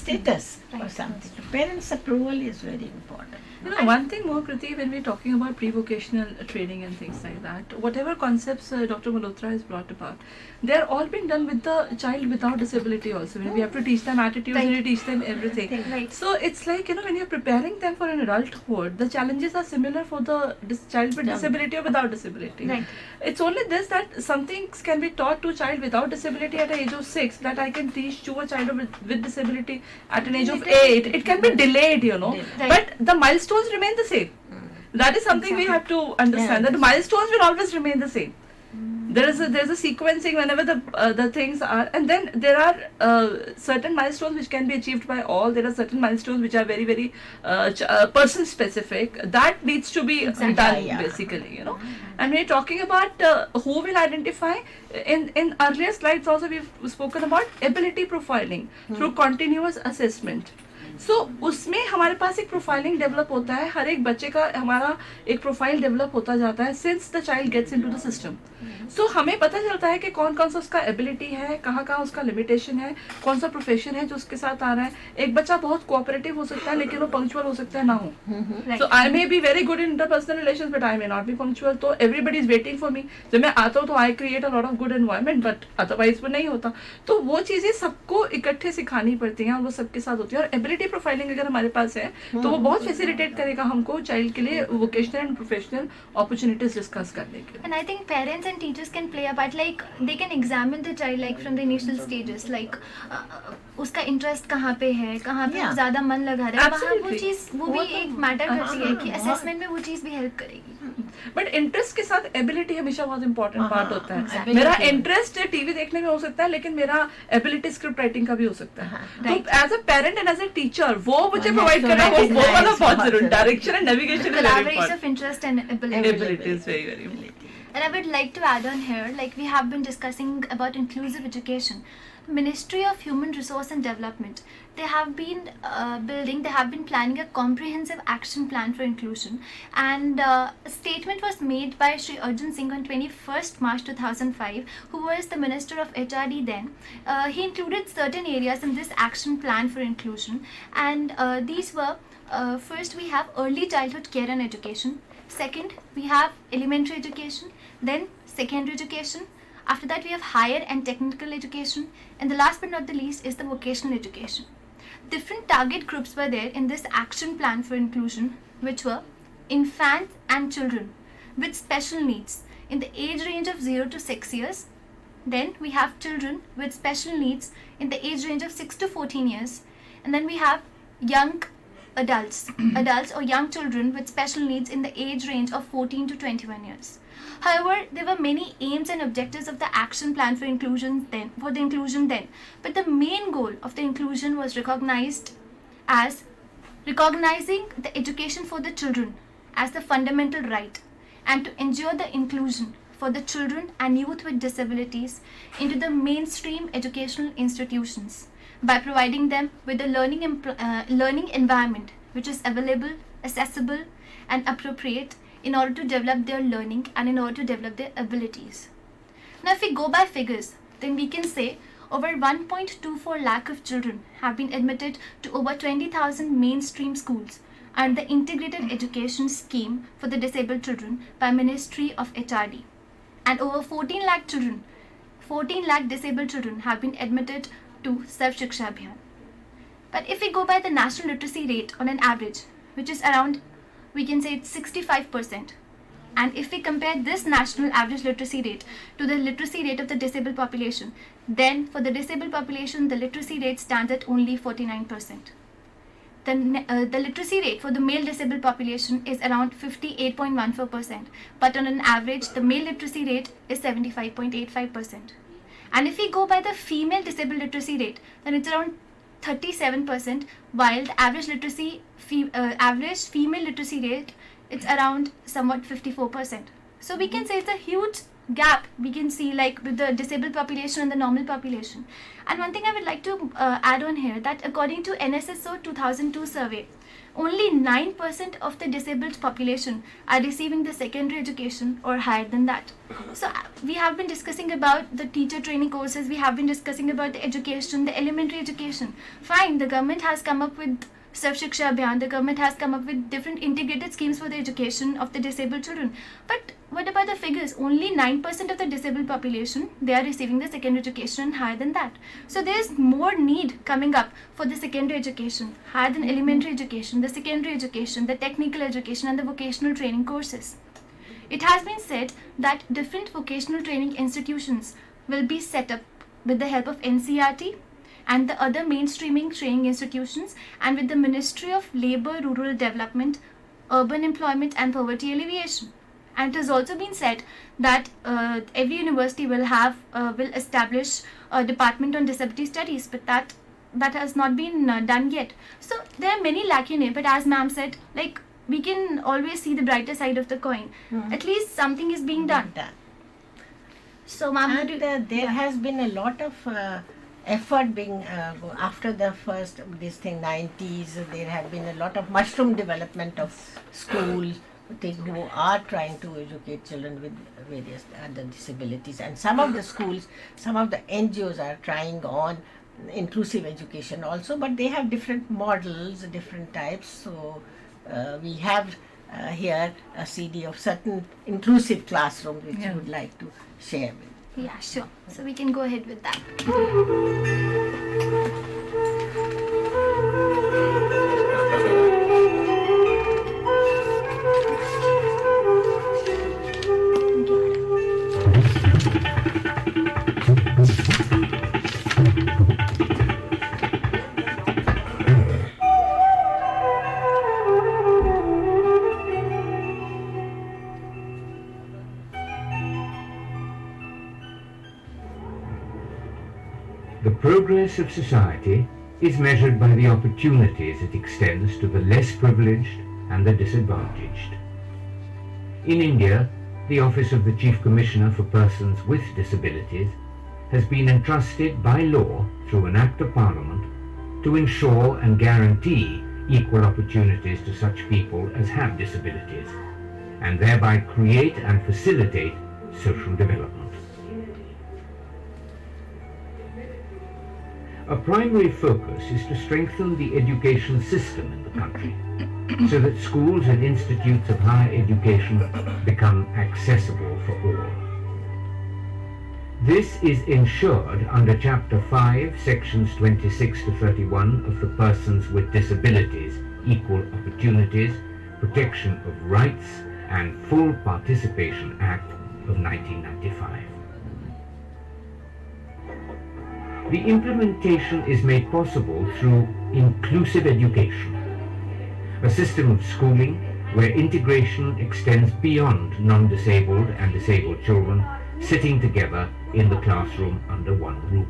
status or Right. something. The parents' approval is very important. You know, one thing more, Kriti, when we're talking about pre-vocational training and things like that, whatever concepts Dr. Malhotra has brought about, they're all being done with the child without disability also. When we have to teach them attitudes, Right. we teach them everything. Right. So it's like, you know, when you're preparing them for an adulthood, the challenges are similar for the child with disability or without disability. Right. It's only this that some things can be taught to a child without disability at the age of 6 that I can teach to a child with disability at an age of 8. It can be delayed, you know, Right. but the milestones remain the same. That is something we have to understand, that the milestones will always remain the same. There's a sequencing whenever the things are, and then there are certain milestones which can be achieved by all. There are certain milestones which are very very person specific. That needs to be done basically, you know. And we're talking about who will identify. In earlier slides also we've spoken about ability profiling through continuous assessment. सो उसमें हमारे पास एक profiling develop होता है, हर एक बच्चे का हमारा एक प्रोफाइल डेवलप होता जाता है since the child gets into the system. So हमें पता चलता है कि कौन कौन सा उसका एबिलिटी है, कहाँ कहाँ उसका लिमिटेशन है, कौन सा प्रोफेशन है जो उसके साथ आ रहा है. एक बच्चा बहुत कोऑपरेटिव हो सकता है लेकिन वो पंक्चुअल हो सकता है ना हो. So I may be very good in interpersonal relations but I may not be punctual. तो everybody is waiting for me. जब मैं आता हूँ तो I create a lot of good environment, but otherwise वो नहीं होता. तो वो चीजें सबको इकट्ठे सिखानी पड़ती हैं और वो सबके साथ होती है. और एबिलिटी प्रोफाइलिंग अगर हमारे पास है तो वो बहुत फैसिलिटेट करेगा हमको चाइल्ड के लिए vocational and professional opportunities discuss करने के लिए. And I think parents and teachers can play a part, like they can examine the child like from the initial stages, like उसका इंटरेस्ट कहाँ पे है, कहाँ पे वो ज्यादा मन लगा रहा है, वहाँ वो चीज वो भी एक मैटर करती है कि असेसमेंट में वो चीज भी हेल्प करेगी. बट इंटरेस्ट के साथ एबिलिटी हमेशा बहुत इंपॉर्टेंट पार्ट होता है. मेरा इंटरेस्ट टीवी देखने में हो सकता है लेकिन मेरा एबिलिटी स्क्रिप्ट राइटिंग का भी हो सकता है. तो as a parent and as a teacher वो मुझे प्रोवाइड करना वो वाला बहुत जरूरी. Direction and navigation is very Collaboration of interest and ability. Ability is very very important. And I would like to add on here, like we have been discussing about inclusive education. Ministry of Human Resource and Development, they have been planning a comprehensive action plan for inclusion, and a statement was made by Shri Arjun Singh on 21st March 2005, who was the Minister of HRD then. He included certain areas in this action plan for inclusion, and these were, first we have early childhood care and education, second we have elementary education, then secondary education. After that we have higher and technical education, and the last but not the least is the vocational education. Different target groups were there in this action plan for inclusion, which were infants and children with special needs in the age range of 0 to 6 years. Then we have children with special needs in the age range of 6 to 14 years. And then we have young adults or young children with special needs in the age range of 14 to 21 years. However, there were many aims and objectives of the action plan for inclusion then, but the main goal of the inclusion was recognized as recognizing the education for the children as the fundamental right, and to ensure the inclusion for the children and youth with disabilities into the mainstream educational institutions by providing them with a learning environment which is available, accessible and appropriate in order to develop their learning and in order to develop their abilities. Now if we go by figures, then we can say over 1.24 lakh of children have been admitted to over 20,000 mainstream schools under the integrated education scheme for the disabled children by Ministry of HRD, and over 14 lakh disabled children have been admitted to Sarv Shiksha Abhiyan. But if we go by the national literacy rate on an average, which is around, we can say it's 65%. And if we compare this national average literacy rate to the literacy rate of the disabled population, then for the disabled population, the literacy rate stands at only 49%. The literacy rate for the male disabled population is around 58.14%, but on an average, the male literacy rate is 75.85%. And if we go by the female disabled literacy rate, then it's around 37%, while the average female literacy rate, it's around somewhat 54%. So we can say it's a huge gap we can see, like with the disabled population and the normal population. And one thing I would like to add on here, that according to NSSO 2002 survey, only 9% of the disabled population are receiving the secondary education or higher than that. So we have been discussing about the teacher training courses, we have been discussing about the education, the elementary education. Fine, the government has come up with Sarv Shiksha Abhiyan, the government has come up with different integrated schemes for the education of the disabled children. But what about the figures? Only 9% of the disabled population, they are receiving the secondary education, higher than that. So there is more need coming up for the secondary education, higher than elementary education, the secondary education, the technical education and the vocational training courses. It has been said that different vocational training institutions will be set up with the help of NCERT and the other mainstreaming training institutions, and with the Ministry of Labour, Rural Development, Urban Employment and Poverty Alleviation. And it has also been said that every university will establish a department on disability studies, but that has not been done yet. So there are many lacunae, but as ma'am said, like, we can always see the brighter side of the coin. At least something is being done. So ma'am, And there has been a lot of effort being after the first 90s. There have been a lot of mushroom development of schools who are trying to educate children with various other disabilities, and some of the schools, some of the NGOs are trying on inclusive education also, but they have different models, different types. So we have here a CD of certain inclusive classrooms which we would like to share with. yeah, sure. So we can go ahead with that. The progress of society is measured by the opportunities it extends to the less privileged and the disadvantaged. In India, the Office of the Chief Commissioner for Persons with Disabilities has been entrusted by law through an Act of Parliament to ensure and guarantee equal opportunities to such people as have disabilities, and thereby create and facilitate social development. A primary focus is to strengthen the education system in the country so that schools and institutes of higher education become accessible for all. This is ensured under Chapter 5, Sections 26 to 31 of the Persons with Disabilities, Equal Opportunities, Protection of Rights and Full Participation Act of 1995. The implementation is made possible through inclusive education, a system of schooling where integration extends beyond non-disabled and disabled children sitting together in the classroom under one roof.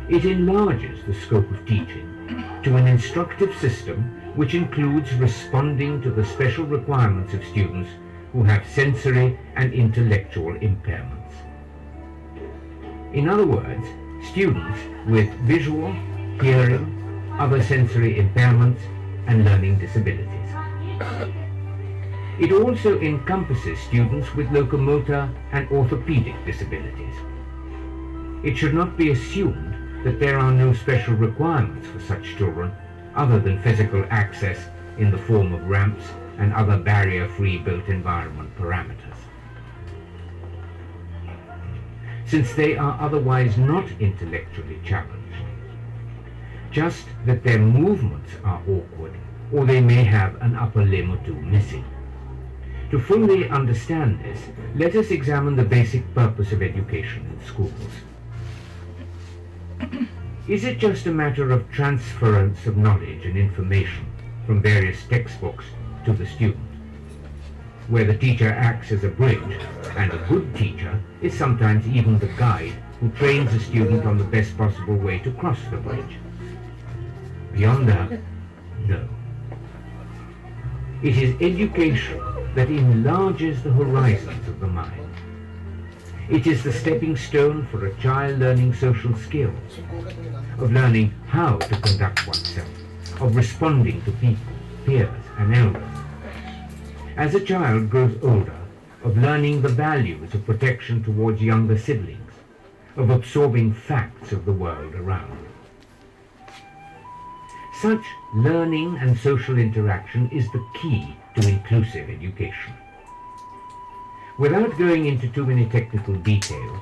It enlarges the scope of teaching to an instructive system which includes responding to the special requirements of students who have sensory and intellectual impairments. In other words, students with visual, hearing, other sensory impairments and learning disabilities. It also encompasses students with locomotor and orthopedic disabilities. It should not be assumed that there are no special requirements for such children other than physical access in the form of ramps and other barrier-free built environment parameters. Since they are otherwise not intellectually challenged, just that their movements are awkward or they may have an upper limb or two missing. To fully understand this, let us examine the basic purpose of education in schools. Is it just a matter of transference of knowledge and information from various textbooks to the student, where the teacher acts as a bridge, and a good teacher is sometimes even the guide who trains a student on the best possible way to cross the bridge? Beyond that, no. It is education that enlarges the horizons of the mind. It is the stepping stone for a child learning social skills, of learning how to conduct oneself, of responding to people, peers and elders. As a child grows older, of learning the values of protection towards younger siblings, of absorbing facts of the world around. Such learning and social interaction is the key to inclusive education. Without going into too many technical details,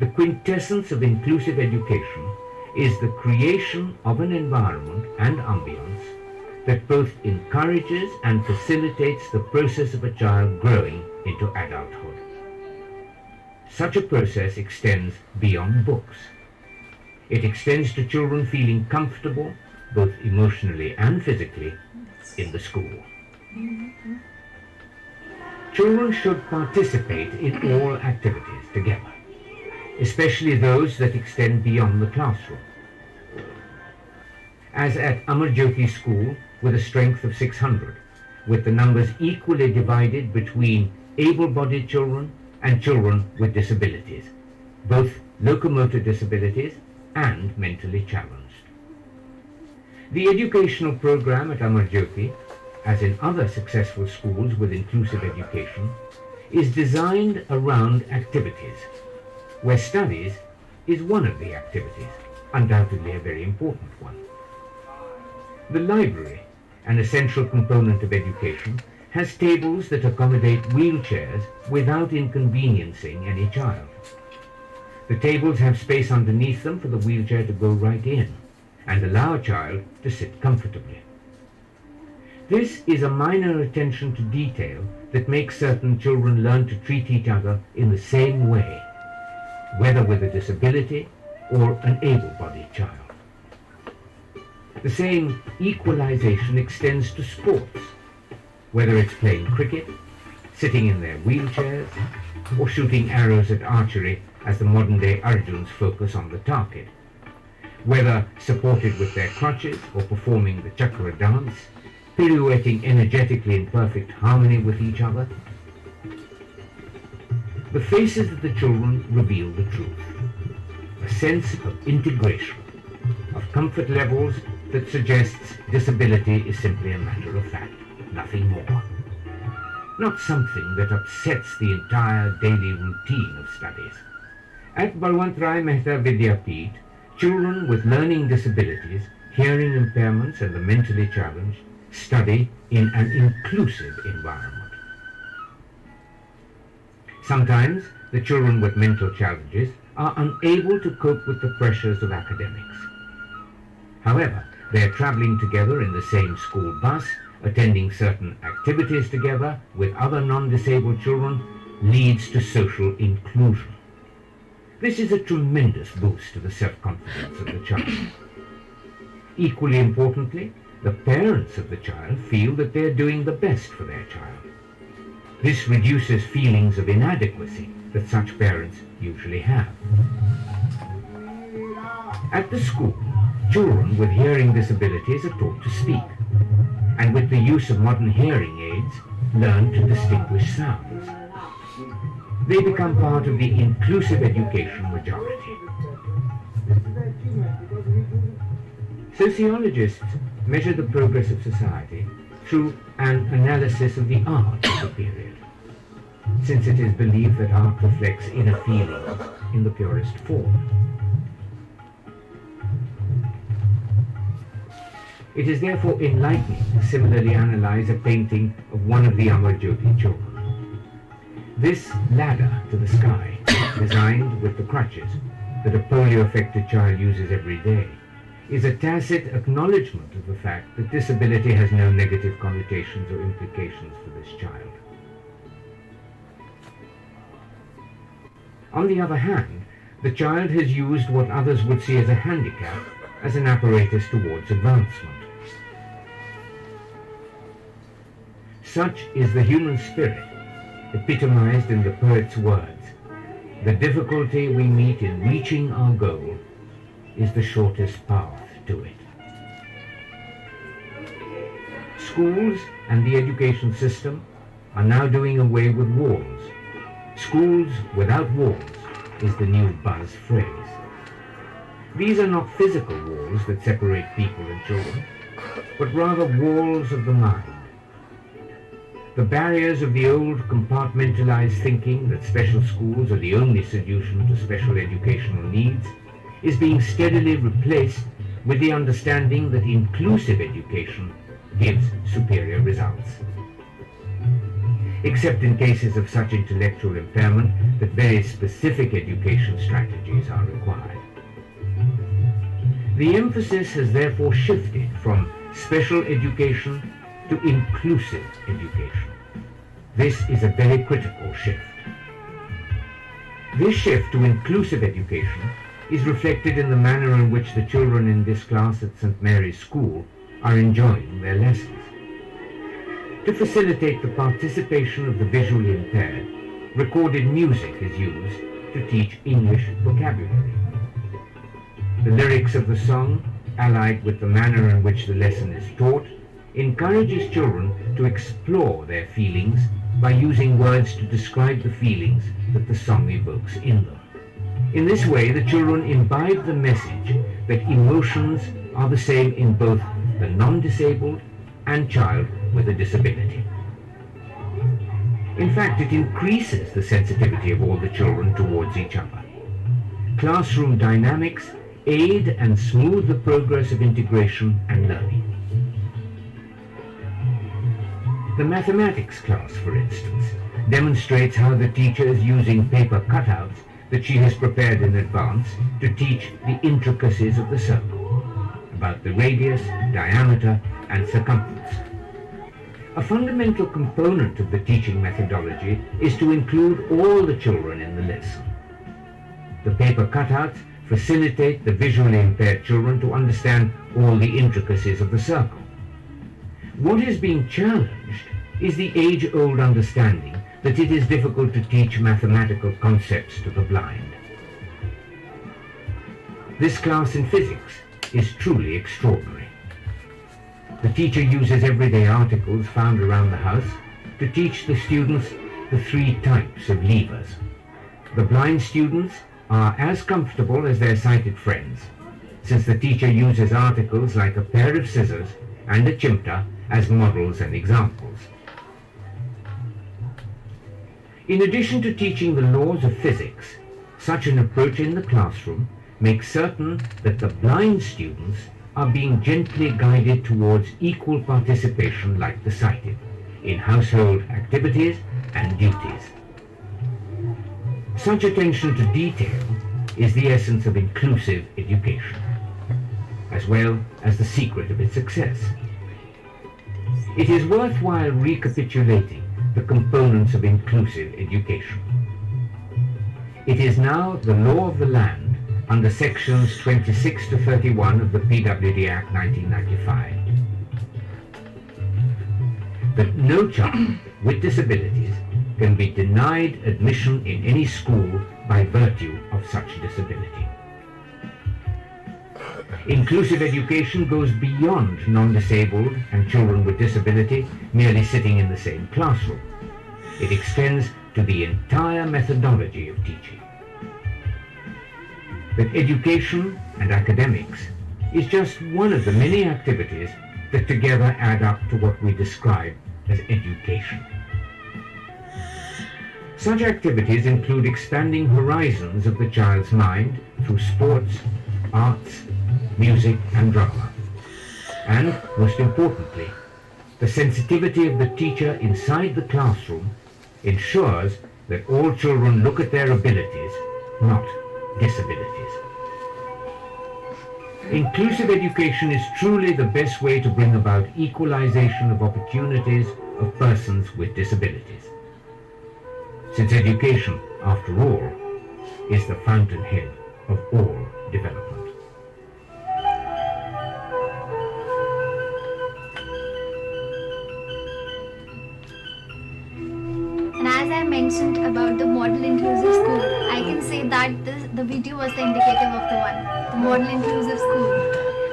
the quintessence of inclusive education is the creation of an environment and ambience that both encourages and facilitates the process of a child growing into adulthood. Such a process extends beyond books. It extends to children feeling comfortable, both emotionally and physically, in the school. Children should participate in all activities together, especially those that extend beyond the classroom. As at Amar Jyoti School, with a strength of 600, with the numbers equally divided between able-bodied children and children with disabilities, both locomotor disabilities and mentally challenged. The educational program at Amar Jyoti, as in other successful schools with inclusive education, is designed around activities, where studies is one of the activities, undoubtedly a very important one. The library, an essential component of education, has tables that accommodate wheelchairs without inconveniencing any child. The tables have space underneath them for the wheelchair to go right in and allow a child to sit comfortably. This is a minor attention to detail that makes certain children learn to treat each other in the same way, whether with a disability or an able-bodied child. The same equalization extends to sports, whether it's playing cricket, sitting in their wheelchairs, or shooting arrows at archery as the modern-day Arjuns focus on the target, whether supported with their crutches or performing the chakra dance, pirouetting energetically in perfect harmony with each other. The faces of the children reveal the truth, a sense of integration, of comfort levels that suggests disability is simply a matter of fact, nothing more. Not something that upsets the entire daily routine of studies. At Balwantrai Mehta Vidyapeeth, children with learning disabilities, hearing impairments and the mentally challenged study in an inclusive environment. Sometimes the children with mental challenges are unable to cope with the pressures of academics. However, they are traveling together in the same school bus, attending certain activities together with other non-disabled children, leads to social inclusion. This is a tremendous boost to the self-confidence of the child. Equally importantly, the parents of the child feel that they are doing the best for their child. This reduces feelings of inadequacy that such parents usually have. At the school, children with hearing disabilities are taught to speak, and with the use of modern hearing aids, learn to distinguish sounds. They become part of the inclusive education majority. Sociologists measure the progress of society through an analysis of the art of the period, since it is believed that art reflects inner feelings in the purest form. It is therefore enlightening to similarly analyze a painting of one of the Amar Jyoti children. This ladder to the sky, designed with the crutches that a polio-affected child uses every day, is a tacit acknowledgement of the fact that disability has no negative connotations or implications for this child. On the other hand, the child has used what others would see as a handicap as an apparatus towards advancement. Such is the human spirit, epitomized in the poet's words: "The difficulty we meet in reaching our goal is the shortest path to it." Schools and the education system are now doing away with walls. Schools without walls is the new buzz phrase. These are not physical walls that separate people and children, but rather walls of the mind. The barriers of the old compartmentalized thinking that special schools are the only solution to special educational needs is being steadily replaced with the understanding that inclusive education gives superior results. Except in cases of such intellectual impairment that very specific education strategies are required. The emphasis has therefore shifted from special education to inclusive education. This is a very critical shift. This shift to inclusive education is reflected in the manner in which the children in this class at St. Mary's School are enjoying their lessons. To facilitate the participation of the visually impaired, recorded music is used to teach English vocabulary. The lyrics of the song, allied with the manner in which the lesson is taught, encourages children to explore their feelings by using words to describe the feelings that the song evokes in them. In this way, the children imbibe the message that emotions are the same in both the non-disabled and child with a disability. In fact, it increases the sensitivity of all the children towards each other. Classroom dynamics aid and smooth the progress of integration and learning. The mathematics class, for instance, demonstrates how the teacher is using paper cutouts that she has prepared in advance to teach the intricacies of the circle, about the radius, diameter, and circumference. A fundamental component of the teaching methodology is to include all the children in the lesson. The paper cutouts facilitate the visually impaired children to understand all the intricacies of the circle. What is being challenged is the age-old understanding that it is difficult to teach mathematical concepts to the blind. This class in physics is truly extraordinary. The teacher uses everyday articles found around the house to teach the students the 3 types of levers. The blind students are as comfortable as their sighted friends, since the teacher uses articles like a pair of scissors and a chimta as models and examples. In addition to teaching the laws of physics, such an approach in the classroom makes certain that the blind students are being gently guided towards equal participation like the sighted in household activities and duties. Such attention to detail is the essence of inclusive education, as well as the secret of its success. It is worthwhile recapitulating the components of inclusive education. It is now the law of the land under sections 26 to 31 of the PWD Act 1995 that no child with disabilities can be denied admission in any school by virtue of such disability. Inclusive education goes beyond non-disabled and children with disability merely sitting in the same classroom. It extends to the entire methodology of teaching. But education and academics is just one of the many activities that together add up to what we describe as education. Such activities include expanding horizons of the child's mind through sports, arts, music and drama. And, most importantly, the sensitivity of the teacher inside the classroom ensures that all children look at their abilities, not disabilities. Inclusive education is truly the best way to bring about equalization of opportunities of persons with disabilities, since education, after all, is the fountainhead of all development. And as I mentioned about the model inclusive school, I can say that the video was the indicative of the one, the model inclusive school.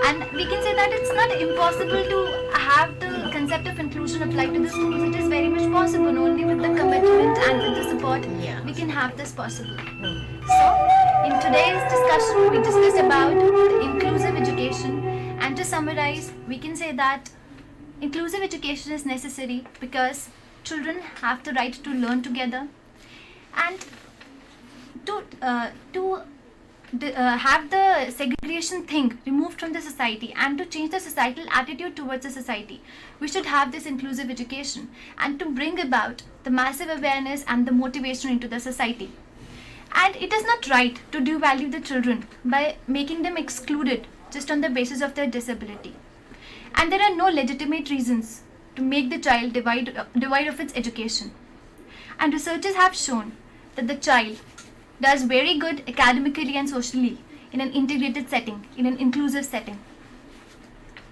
And we can say that it's not impossible to have the concept of inclusion applied to the schools. It is very much possible. Only with the commitment and with the support, we can have this possible. So, in today's discussion, we discussed about the inclusive education. And to summarize, we can say that inclusive education is necessary because children have the right to learn together, and to have the segregation thing removed from the society, and to change the societal attitude towards the society, we should have this inclusive education, and to bring about the massive awareness and the motivation into the society. And it is not right to devalue the children by making them excluded just on the basis of their disability. And there are no legitimate reasons to make the child divide of its education. And researchers have shown that the child does very good academically and socially in an integrated setting, in an inclusive setting.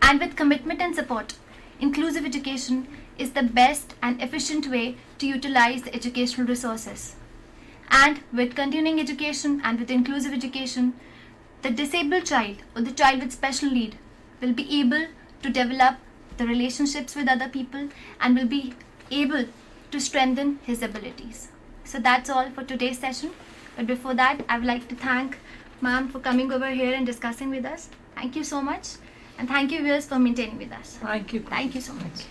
And with commitment and support, inclusive education is the best and efficient way to utilize the educational resources. And with continuing education and with inclusive education, the disabled child or the child with special need will be able to develop the relationships with other people and will be able to strengthen his abilities. So that's all for today's session. But before that, I would like to thank ma'am for coming over here and discussing with us. Thank you so much. And thank you viewers for maintaining with us. Thank you. Thank you so much.